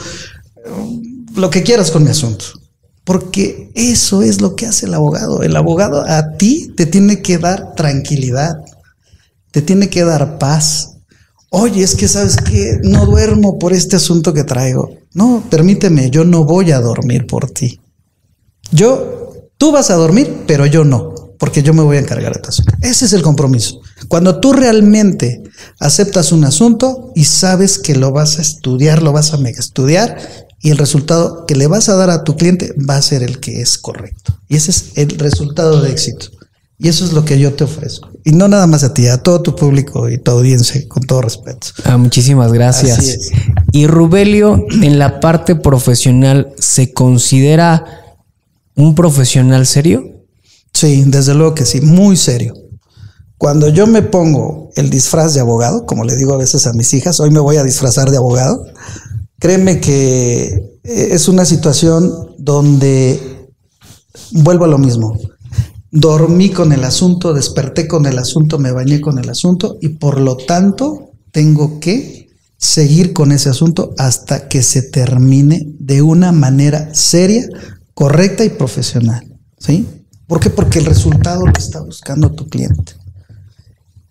lo que quieras con mi asunto. Porque eso es lo que hace el abogado. El abogado a ti te tiene que dar tranquilidad, te tiene que dar paz. Oye, es que sabes que no duermo por este asunto que traigo. No, permíteme, yo no voy a dormir por ti. Tú vas a dormir, pero yo no, porque yo me voy a encargar de tu asunto. Ese es el compromiso. Cuando tú realmente aceptas un asunto y sabes que lo vas a estudiar, lo vas a mega estudiar, y el resultado que le vas a dar a tu cliente va a ser el que es correcto. Y ese es el resultado de éxito. Y eso es lo que yo te ofrezco. Y no nada más a ti, a todo tu público y tu audiencia, con todo respeto. Muchísimas gracias. Así es. Y Rubelio, en la parte profesional, ¿se considera un profesional serio? Sí, desde luego que sí, muy serio. Cuando yo me pongo el disfraz de abogado, como le digo a veces a mis hijas, hoy me voy a disfrazar de abogado, créeme que es una situación donde vuelvo a lo mismo. Dormí con el asunto, desperté con el asunto, me bañé con el asunto y por lo tanto tengo que seguir con ese asunto hasta que se termine de una manera seria, correcta y profesional. ¿Sí? ¿Por qué? Porque el resultado lo está buscando tu cliente.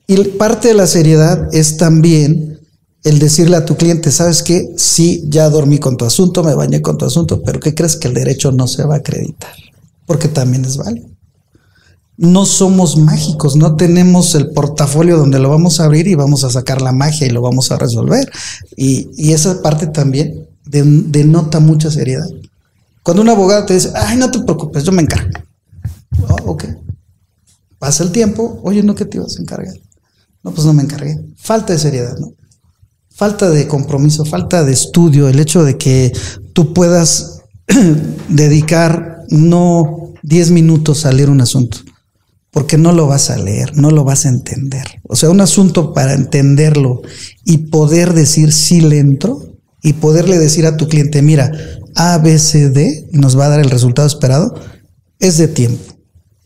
Y parte de la seriedad es también el decirle a tu cliente, ¿sabes qué? Sí, ya dormí con tu asunto, me bañé con tu asunto, pero ¿qué crees? Que el derecho no se va a acreditar, porque también es válido. No somos mágicos, no tenemos el portafolio donde lo vamos a abrir y vamos a sacar la magia y lo vamos a resolver. Y esa parte también denota mucha seriedad. Cuando un abogado te dice, ay, no te preocupes, yo me encargo. Oh, ok. Pasa el tiempo, oye, ¿no que te ibas a encargar? No, pues no me encargué. Falta de seriedad, ¿no? Falta de compromiso, falta de estudio, el hecho de que tú puedas dedicar no 10 minutos a leer un asunto, porque no lo vas a leer, no lo vas a entender. O sea, un asunto para entenderlo y poder decir sí le entro y poderle decir a tu cliente, mira, A, B, C, D, y nos va a dar el resultado esperado, es de tiempo.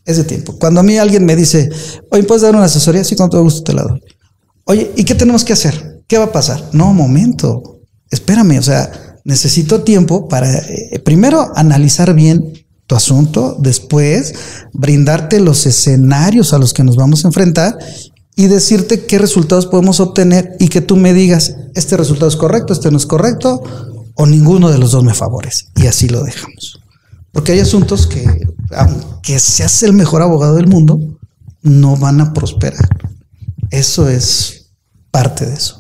Es de tiempo. Cuando a mí alguien me dice, oye, ¿puedes dar una asesoría? Sí, con todo gusto te la doy. Oye, ¿y qué tenemos que hacer? ¿Qué va a pasar? No, momento, espérame, o sea, necesito tiempo para primero analizar bien tu asunto, después brindarte los escenarios a los que nos vamos a enfrentar y decirte qué resultados podemos obtener y que tú me digas, este resultado es correcto, este no es correcto, o ninguno de los dos me favorece. Y así lo dejamos. Porque hay asuntos que, aunque seas el mejor abogado del mundo, no van a prosperar. Eso es parte de eso.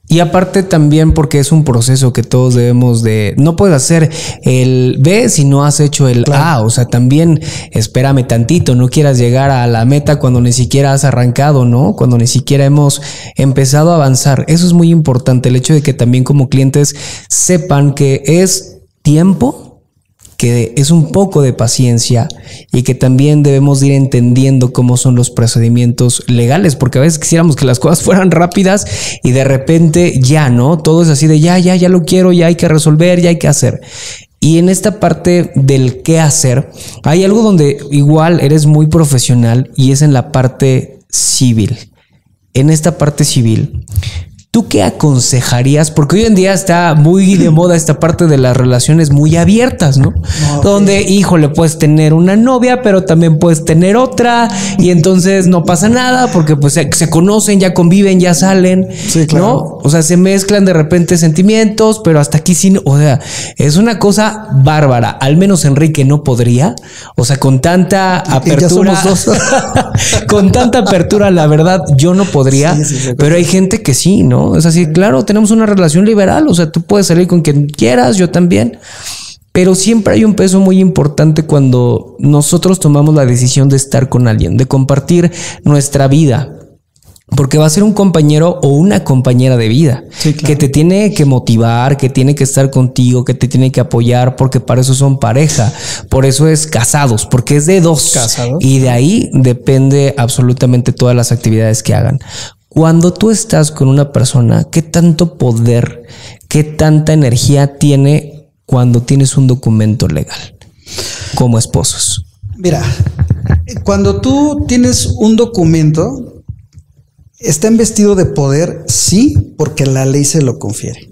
Y aparte también porque es un proceso que todos debemos de... No puedes hacer el B si no has hecho el A. O sea, también espérame tantito. No quieras llegar a la meta cuando ni siquiera has arrancado, ¿no? Cuando ni siquiera hemos empezado a avanzar. Eso es muy importante. El hecho de que también como clientes sepan que es tiempo, que es un poco de paciencia y que también debemos ir entendiendo cómo son los procedimientos legales, porque a veces quisiéramos que las cosas fueran rápidas y de repente ya, ¿no? Todo es así de ya lo quiero, ya hay que resolver, ya hay que hacer. Y en esta parte del qué hacer, hay algo donde igual eres muy profesional y es en la parte civil. En esta parte civil, ¿tú qué aconsejarías? Porque hoy en día está muy de moda esta parte de las relaciones muy abiertas, ¿no? Okay. Donde, híjole, puedes tener una novia, pero también puedes tener otra y entonces no pasa nada porque pues se conocen, ya conviven, ya salen, sí, claro, ¿no? O sea, se mezclan de repente sentimientos, pero hasta aquí sí, o sea, es una cosa bárbara. Al menos Enrique no podría, o sea, con tanta apertura, ya somos dos. Con tanta apertura, la verdad, yo no podría, sí, pero hay gente que sí, ¿no? Es así, claro, tenemos una relación liberal, o sea, tú puedes salir con quien quieras, yo también, pero siempre hay un peso muy importante cuando nosotros tomamos la decisión de estar con alguien, de compartir nuestra vida, porque va a ser un compañero o una compañera de vida, sí, claro, que te tiene que motivar, que tiene que estar contigo, que te tiene que apoyar, porque para eso son pareja, por eso es casados, porque es de dos, ¿casados? Y de ahí depende absolutamente todas las actividades que hagan. Cuando tú estás con una persona, ¿qué tanto poder, qué tanta energía tiene cuando tienes un documento legal como esposos? Mira, cuando tú tienes un documento, está investido de poder, sí, porque la ley se lo confiere.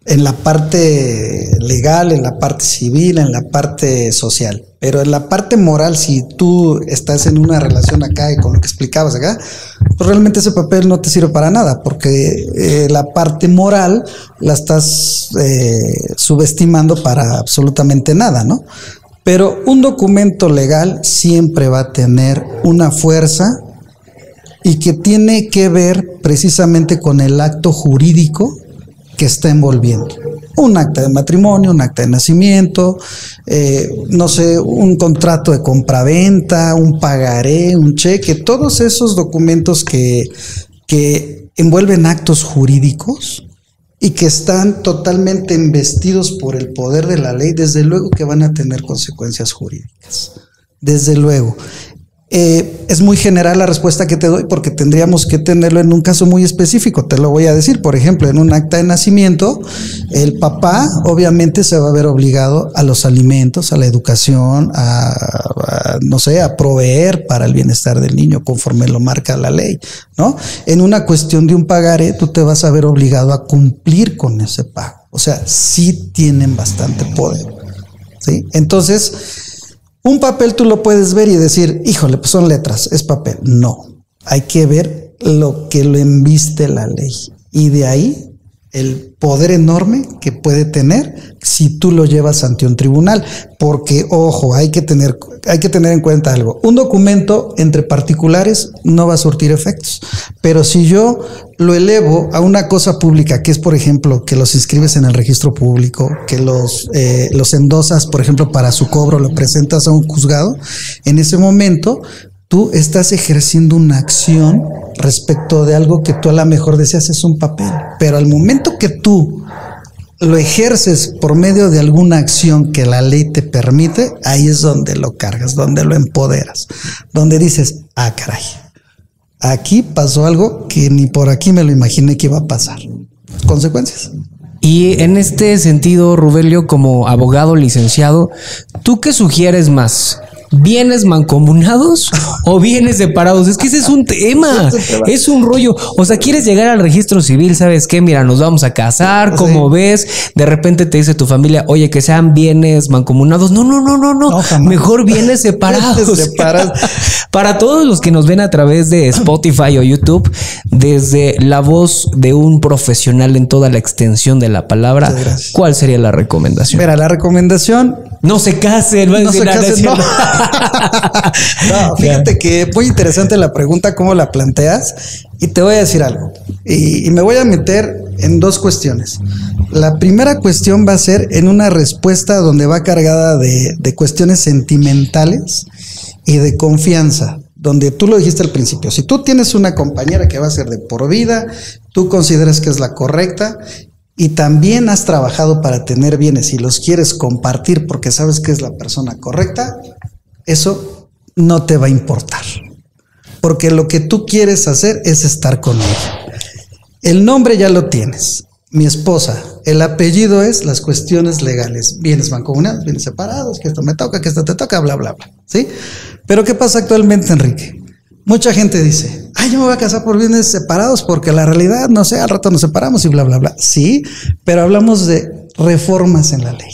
En la parte legal, en la parte civil, en la parte social. Pero en la parte moral, si tú estás en una relación acá y con lo que explicabas acá, pues realmente ese papel no te sirve para nada, porque la parte moral la estás subestimando para absolutamente nada, ¿no? Pero un documento legal siempre va a tener una fuerza y que tiene que ver precisamente con el acto jurídico que está envolviendo. Un acta de matrimonio, un acta de nacimiento, no sé, un contrato de compraventa, un pagaré, un cheque, todos esos documentos que envuelven actos jurídicos y que están totalmente investidos por el poder de la ley, desde luego que van a tener consecuencias jurídicas. Desde luego. Es muy general la respuesta que te doy porque tendríamos que tenerlo en un caso muy específico. Te lo voy a decir, por ejemplo, en un acta de nacimiento, el papá obviamente se va a ver obligado a los alimentos, a la educación, no sé, a proveer para el bienestar del niño conforme lo marca la ley, ¿no? En una cuestión de un pagaré, tú te vas a ver obligado a cumplir con ese pago. O sea, sí tienen bastante poder, ¿sí? Entonces, un papel tú lo puedes ver y decir, híjole, pues son letras, es papel. No, hay que ver lo que lo embiste la ley. Y de ahí el poder enorme que puede tener si tú lo llevas ante un tribunal. Porque, ojo, hay que tener en cuenta algo. Un documento entre particulares no va a surtir efectos. Pero si yo lo elevo a una cosa pública, que es, por ejemplo, que los inscribes en el registro público, que los endosas, por ejemplo, para su cobro, lo presentas a un juzgado, en ese momento tú estás ejerciendo una acción respecto de algo que tú a lo mejor decías es un papel, pero al momento que tú lo ejerces por medio de alguna acción que la ley te permite, ahí es donde lo cargas, donde lo empoderas, donde dices, ah, caray, aquí pasó algo que ni por aquí me lo imaginé que iba a pasar. Consecuencias. Y en este sentido, Rubelio, como abogado licenciado, ¿tú qué sugieres más? ¿Bienes mancomunados o bienes separados? Es que ese es un tema, es un rollo. O sea, quieres llegar al registro civil, ¿sabes qué? Mira, nos vamos a casar, ¿cómo ves? De repente te dice tu familia, oye, que sean bienes mancomunados. No, mejor bienes separados. Para todos los que nos ven a través de Spotify o YouTube, desde la voz de un profesional en toda la extensión de la palabra, ¿cuál sería la recomendación? Mira, la recomendación... No se casen, no se casen, no. No, fíjate que muy interesante la pregunta, cómo la planteas, y te voy a decir algo. Y me voy a meter en dos cuestiones. La primera cuestión va a ser en una respuesta donde va cargada de cuestiones sentimentales y de confianza, donde tú lo dijiste al principio. Si tú tienes una compañera que va a ser de por vida, tú consideras que es la correcta, y también has trabajado para tener bienes y los quieres compartir porque sabes que es la persona correcta, eso no te va a importar. Porque lo que tú quieres hacer es estar con ella. El nombre ya lo tienes, mi esposa. El apellido es las cuestiones legales. Bienes mancomunados, bienes separados, que esto me toca, que esto te toca, bla, bla, bla. ¿Sí? Pero ¿qué pasa actualmente, Enrique? Mucha gente dice, yo me voy a casar por bienes separados porque la realidad, no sé, al rato nos separamos y bla, bla, bla. Sí, pero hablamos de reformas en la ley.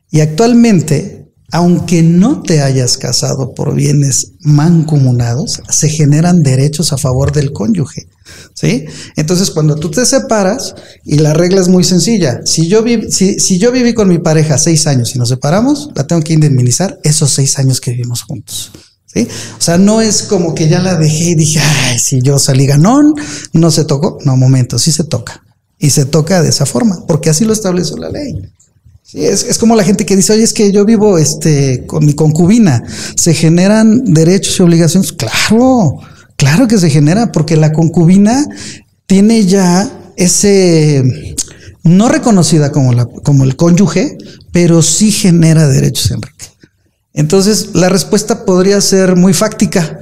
Y actualmente, aunque no te hayas casado por bienes mancomunados, se generan derechos a favor del cónyuge. ¿Sí? Entonces, cuando tú te separas, y la regla es muy sencilla, si yo viví con mi pareja 6 años y nos separamos, la tengo que indemnizar esos 6 años que vivimos juntos. ¿Sí? O sea, no es como que ya la dejé y dije, ay, si yo salí ganón, no se tocó. No, momento, sí se toca. Y se toca de esa forma, porque así lo establece la ley. Sí, es como la gente que dice, oye, es que yo vivo con mi concubina. ¿Se generan derechos y obligaciones? Claro que se genera, porque la concubina tiene ya no reconocida como el cónyuge, pero sí genera derechos, Enrique. Entonces, la respuesta podría ser muy fáctica,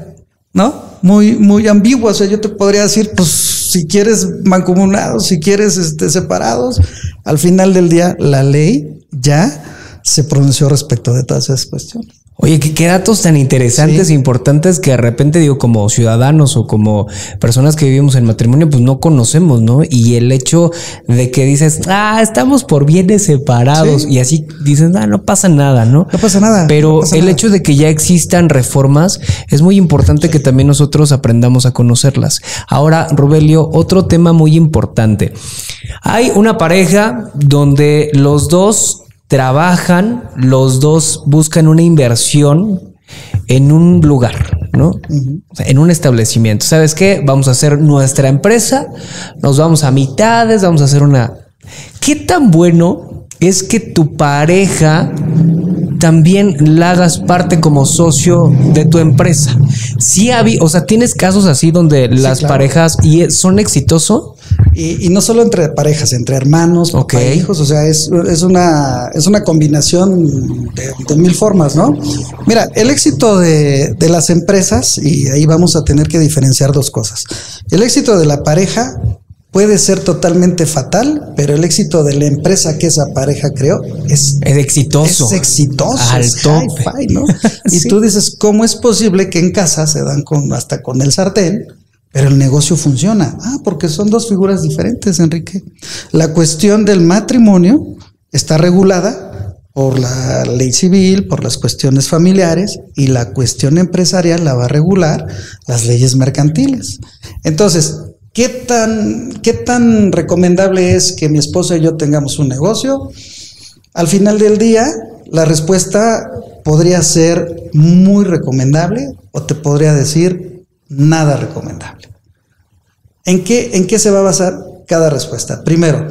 ¿no? Muy ambigua. O sea, yo te podría decir, pues, si quieres mancomunados, si quieres separados, al final del día, la ley ya se pronunció respecto de todas esas cuestiones. Oye, qué datos tan interesantes e importantes que de repente, digo, como ciudadanos o como personas que vivimos en matrimonio, pues no conocemos, ¿no? Y el hecho de que dices, estamos por bienes separados, y así dices, no pasa nada, ¿no? No pasa nada. Pero el hecho de que ya existan reformas es muy importante que también nosotros aprendamos a conocerlas. Ahora, Rubelio, otro tema muy importante. Hay una pareja donde los dos trabajan, los dos buscan una inversión en un lugar, ¿no? O sea, en un establecimiento. ¿Sabes qué? Vamos a hacer nuestra empresa, nos vamos a mitades, vamos a hacer una... ¿Qué tan bueno es que tu pareja también la hagas parte como socio de tu empresa? Sí, o sea, ¿tienes casos así donde las parejas son exitosos? Y no solo entre parejas, entre hermanos, papá e hijos, o sea, es una combinación de 1000 formas, ¿no? Mira, el éxito de las empresas, y ahí vamos a tener que diferenciar dos cosas. El éxito de la pareja puede ser totalmente fatal, pero el éxito de la empresa que esa pareja creó es exitoso. Es exitoso. Al tope, ¿no? Y tú dices, ¿cómo es posible que en casa se dan hasta con el sartén, pero el negocio funciona? Porque son dos figuras diferentes, Enrique. La cuestión del matrimonio está regulada por la ley civil, por las cuestiones familiares, y la cuestión empresarial la va a regular las leyes mercantiles. Entonces, ¿qué tan recomendable es que mi esposa y yo tengamos un negocio? Al final del día, la respuesta podría ser muy recomendable o te podría decir nada recomendable. ¿En qué se va a basar cada respuesta? Primero,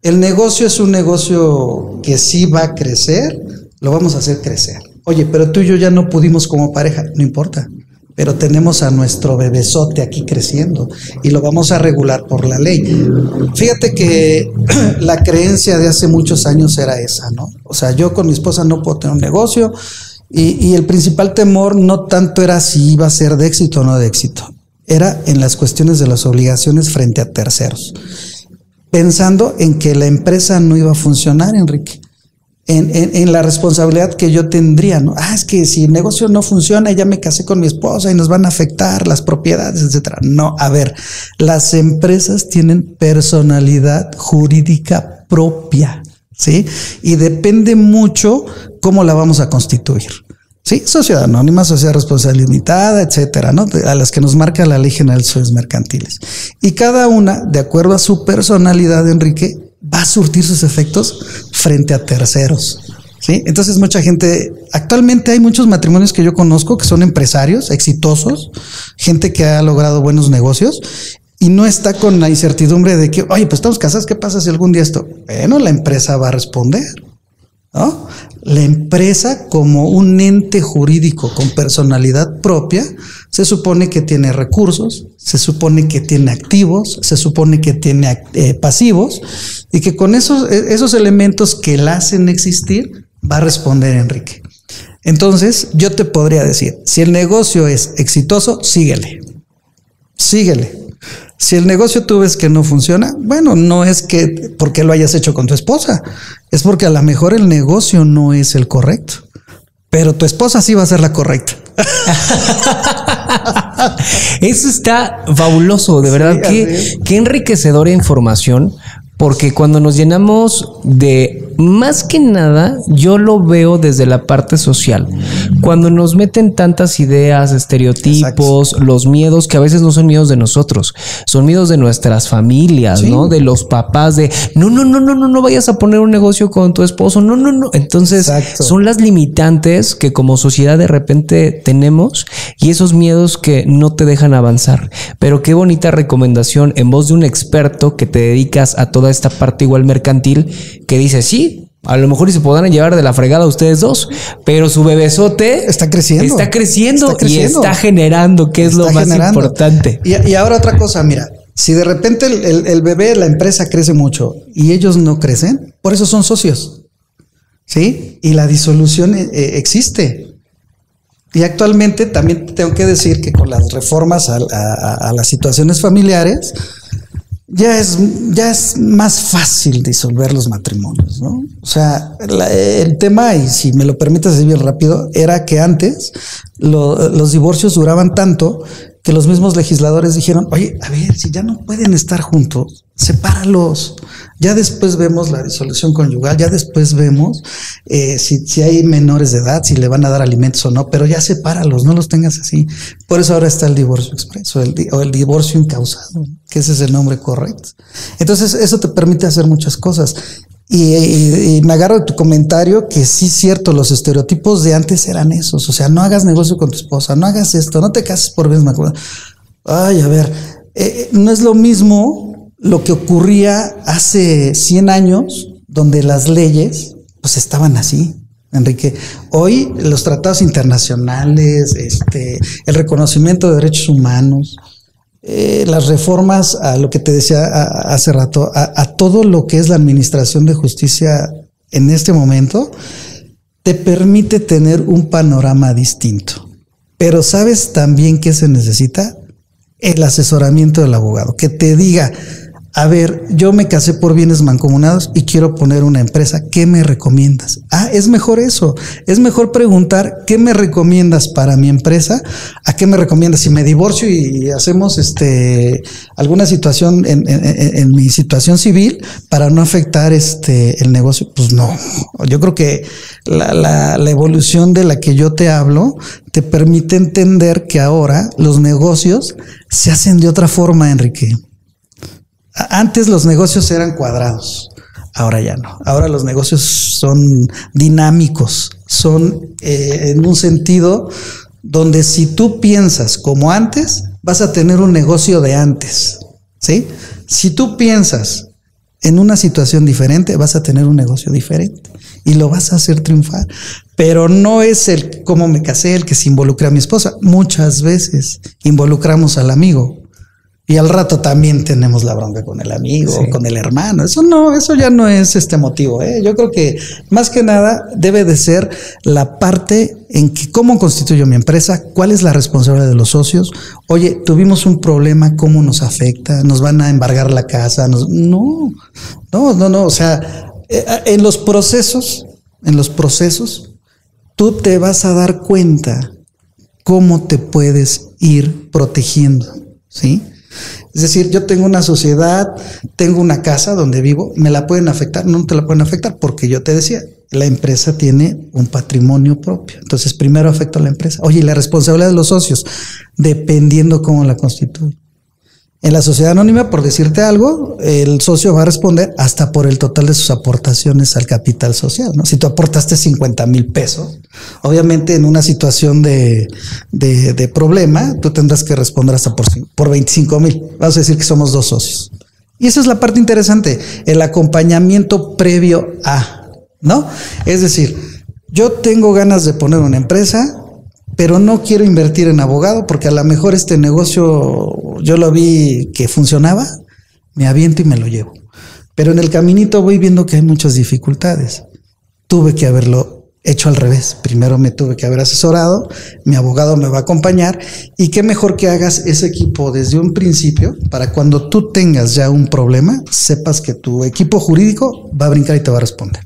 el negocio es un negocio que sí va a crecer, lo vamos a hacer crecer. Oye, pero tú y yo ya no pudimos como pareja, no importa, pero tenemos a nuestro bebesote aquí creciendo y lo vamos a regular por la ley. Fíjate que la creencia de hace muchos años era esa, ¿no? O sea, yo con mi esposa no puedo tener un negocio y el principal temor no tanto era si iba a ser de éxito o no de éxito, era en las cuestiones de las obligaciones frente a terceros, pensando en que la empresa no iba a funcionar, Enrique. En la responsabilidad que yo tendría, ¿no? Es que si el negocio no funciona, ya me casé con mi esposa y nos van a afectar las propiedades, etcétera. No, a ver, las empresas tienen personalidad jurídica propia, ¿sí? Y depende mucho cómo la vamos a constituir. Sí, sociedad anónima, sociedad responsabilidad limitada, etcétera, ¿no? A las que nos marca la Ley General de Sociedades Mercantiles. Y cada una, de acuerdo a su personalidad, Enrique, va a surtir sus efectos frente a terceros, ¿sí? Entonces mucha gente, actualmente hay muchos matrimonios que yo conozco que son empresarios exitosos, gente que ha logrado buenos negocios y no está con la incertidumbre de que, oye, pues estamos casados, ¿qué pasa si algún día esto? Bueno, la empresa va a responder, ¿no? La empresa, como un ente jurídico con personalidad propia, se supone que tiene recursos, se supone que tiene activos, se supone que tiene pasivos y que con esos elementos que la hacen existir va a responder, Enrique. Entonces yo te podría decir, si el negocio es exitoso, síguele. Si el negocio tú ves que no funciona, bueno, no es que porque lo hayas hecho con tu esposa, es porque a lo mejor el negocio no es el correcto, pero tu esposa sí va a ser la correcta. Eso está fabuloso, de verdad, qué enriquecedora información, porque cuando nos llenamos de, más que nada, yo lo veo desde la parte social. Cuando nos meten tantas ideas, estereotipos, exacto, los miedos que a veces no son miedos de nosotros, son miedos de nuestras familias, sí, ¿no? De los papás, de no vayas a poner un negocio con tu esposo, no. Entonces, exacto, son las limitantes que como sociedad de repente tenemos y esos miedos que no te dejan avanzar. Pero qué bonita recomendación en voz de un experto que te dedicas a toda esta parte igual mercantil, que dice, sí, a lo mejor y se podrán llevar de la fregada ustedes dos, pero su bebesote está creciendo y está generando, que es lo más importante. Y ahora otra cosa, mira, si de repente el bebé, la empresa crece mucho y ellos no crecen, por eso son socios, ¿sí? Y la disolución existe. Y actualmente también tengo que decir que con las reformas a las situaciones familiares, ya es más fácil disolver los matrimonios, ¿no? O sea, el tema, y si me lo permites decir bien rápido, era que antes los divorcios duraban tanto que los mismos legisladores dijeron, oye, a ver, si ya no pueden estar juntos, sepáralos. Ya después vemos la disolución conyugal, ya después vemos si hay menores de edad, si le van a dar alimentos o no, pero ya sepáralos, no los tengas así. Por eso ahora está el divorcio expreso o el divorcio incausado, que ese es el nombre correcto. Entonces eso te permite hacer muchas cosas. Y me agarro de tu comentario que sí es cierto, los estereotipos de antes eran esos. O sea, no hagas negocio con tu esposa, no hagas esto, no te cases por bienes maculados. Ay, a ver, no es lo mismo lo que ocurría hace 100 años, donde las leyes pues estaban así, Enrique. Hoy los tratados internacionales, el reconocimiento de derechos humanos, las reformas a lo que te decía hace rato, a todo lo que es la administración de justicia en este momento, te permite tener un panorama distinto. Pero ¿sabes también qué se necesita? El asesoramiento del abogado, que te diga, a ver, yo me casé por bienes mancomunados y quiero poner una empresa, ¿qué me recomiendas? Es mejor eso, es mejor preguntar ¿qué me recomiendas para mi empresa? ¿A qué me recomiendas? Si me divorcio y hacemos alguna situación en mi situación civil para no afectar el negocio, pues no. Yo creo que la evolución de la que yo te hablo te permite entender que ahora los negocios se hacen de otra forma, Enrique. Antes los negocios eran cuadrados, ahora ya no. Ahora los negocios son dinámicos, son en un sentido donde si tú piensas como antes, vas a tener un negocio de antes, ¿sí? Si tú piensas en una situación diferente, vas a tener un negocio diferente y lo vas a hacer triunfar. Pero no es el cómo me casé el que se involucra a mi esposa. Muchas veces involucramos al amigo y al rato también tenemos la bronca con el amigo, sí, con el hermano. Eso ya no es motivo. Yo creo que más que nada debe de ser la parte en que cómo constituyo mi empresa, cuál es la responsabilidad de los socios. Oye, tuvimos un problema, ¿cómo nos afecta? ¿Nos van a embargar la casa? No. O sea, en los procesos, tú te vas a dar cuenta cómo te puedes ir protegiendo, ¿sí? Es decir, yo tengo una sociedad, tengo una casa donde vivo, ¿me la pueden afectar? No te la pueden afectar porque yo te decía, la empresa tiene un patrimonio propio. Entonces, primero afecto a la empresa. Oye, y la responsabilidad de los socios, dependiendo cómo la constituye. En la sociedad anónima, por decirte algo, el socio va a responder hasta por el total de sus aportaciones al capital social, ¿no? Si tú aportaste 50,000 pesos, obviamente en una situación de problema, tú tendrás que responder hasta por 25,000. Vamos a decir que somos 2 socios. Y esa es la parte interesante, el acompañamiento previo a, ¿no? Es decir, yo tengo ganas de poner una empresa, pero no quiero invertir en abogado porque a lo mejor este negocio yo lo vi que funcionaba, me aviento y me lo llevo. Pero en el caminito voy viendo que hay muchas dificultades. Tuve que haberlo hecho al revés. Primero me tuve que haber asesorado, mi abogado me va a acompañar y qué mejor que hagas ese equipo desde un principio para cuando tú tengas ya un problema, sepas que tu equipo jurídico va a brincar y te va a responder.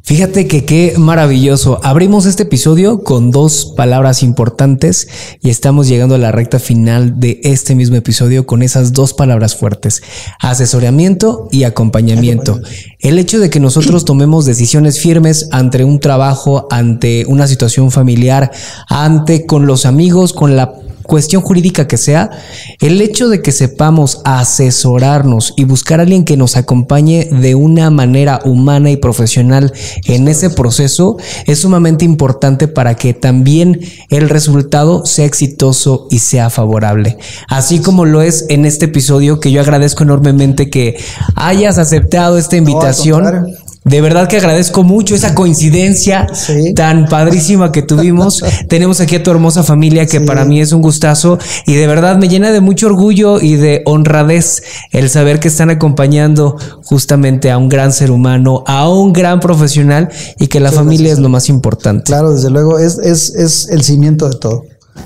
Fíjate que qué maravilloso. Abrimos este episodio con 2 palabras importantes y estamos llegando a la recta final de este mismo episodio con esas 2 palabras fuertes: asesoramiento y acompañamiento. El hecho de que nosotros tomemos decisiones firmes ante un trabajo, ante una situación familiar, con los amigos, con la cuestión jurídica que sea, el hecho de que sepamos asesorarnos y buscar a alguien que nos acompañe de una manera humana y profesional en ese proceso es sumamente importante para que también el resultado sea exitoso y sea favorable. Así como lo es en este episodio, que yo agradezco enormemente que hayas aceptado esta invitación. De verdad que agradezco mucho esa coincidencia tan padrísima que tuvimos. Tenemos aquí a tu hermosa familia que para mí es un gustazo y de verdad me llena de mucho orgullo y de honradez el saber que están acompañando justamente a un gran ser humano, a un gran profesional y que la familia es lo más importante. Claro, desde luego es el cimiento de todo.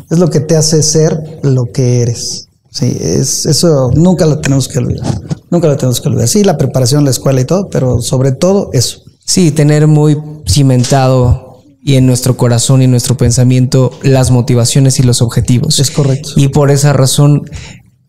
Es lo que te hace ser lo que eres. Sí, eso nunca lo tenemos que olvidar. Nunca lo tenemos que olvidar. Sí, la preparación, la escuela y todo, pero sobre todo eso. Sí, tener muy cimentado y en nuestro corazón y en nuestro pensamiento las motivaciones y los objetivos. Es correcto. Y por esa razón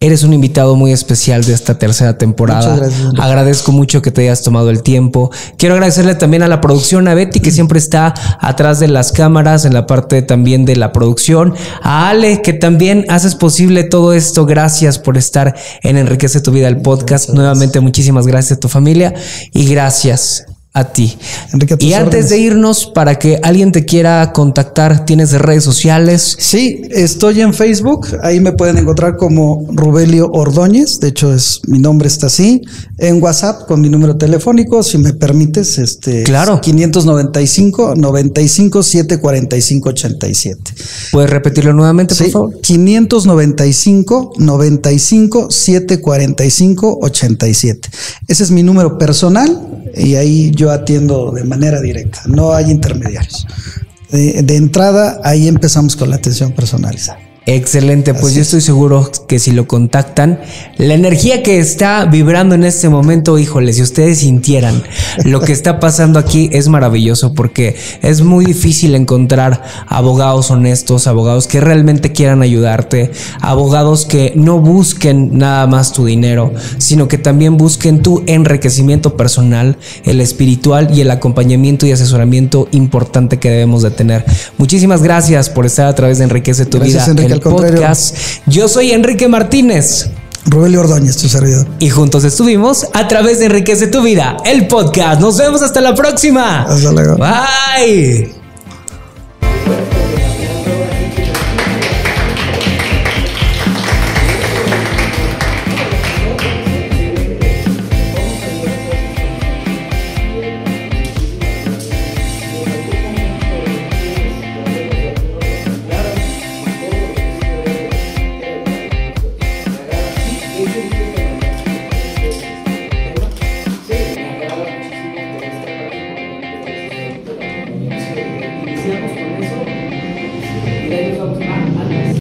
eres un invitado muy especial de esta 3ª temporada. Muchas gracias. Agradezco mucho que te hayas tomado el tiempo. Quiero agradecerle también a la producción, a Betty, que siempre está atrás de las cámaras, en la parte también de la producción. A Ale, que también haces posible todo esto. Gracias por estar en Enriquece tu Vida, el podcast. Nuevamente, muchísimas gracias a tu familia y gracias a ti. Enrique, y antes de irnos, para que alguien te quiera contactar, ¿tienes redes sociales? Sí, estoy en Facebook, ahí me pueden encontrar como Rubelio Ordóñez, de hecho mi nombre está así, en WhatsApp con mi número telefónico, si me permites, claro. 595 95 745 87. ¿Puedes repetirlo nuevamente, por favor? 595 95 745 87. Ese es mi número personal y ahí yo atiendo de manera directa, no hay intermediarios. De entrada, ahí empezamos con la atención personalizada. Excelente, pues yo estoy seguro que si lo contactan, la energía que está vibrando en este momento, híjole, si ustedes sintieran lo que está pasando aquí, es maravilloso, porque es muy difícil encontrar abogados honestos, abogados que realmente quieran ayudarte, abogados que no busquen nada más tu dinero, sino que también busquen tu enriquecimiento personal, el espiritual y el acompañamiento y asesoramiento importante que debemos de tener. Muchísimas gracias por estar a través de Enriquece tu Vida, el podcast. Yo soy Enrique Martínez. Rogelio Ordóñez, tu servidor. Y juntos estuvimos a través de Enriquece tu Vida, el podcast. Nos vemos hasta la próxima. Hasta luego. Bye.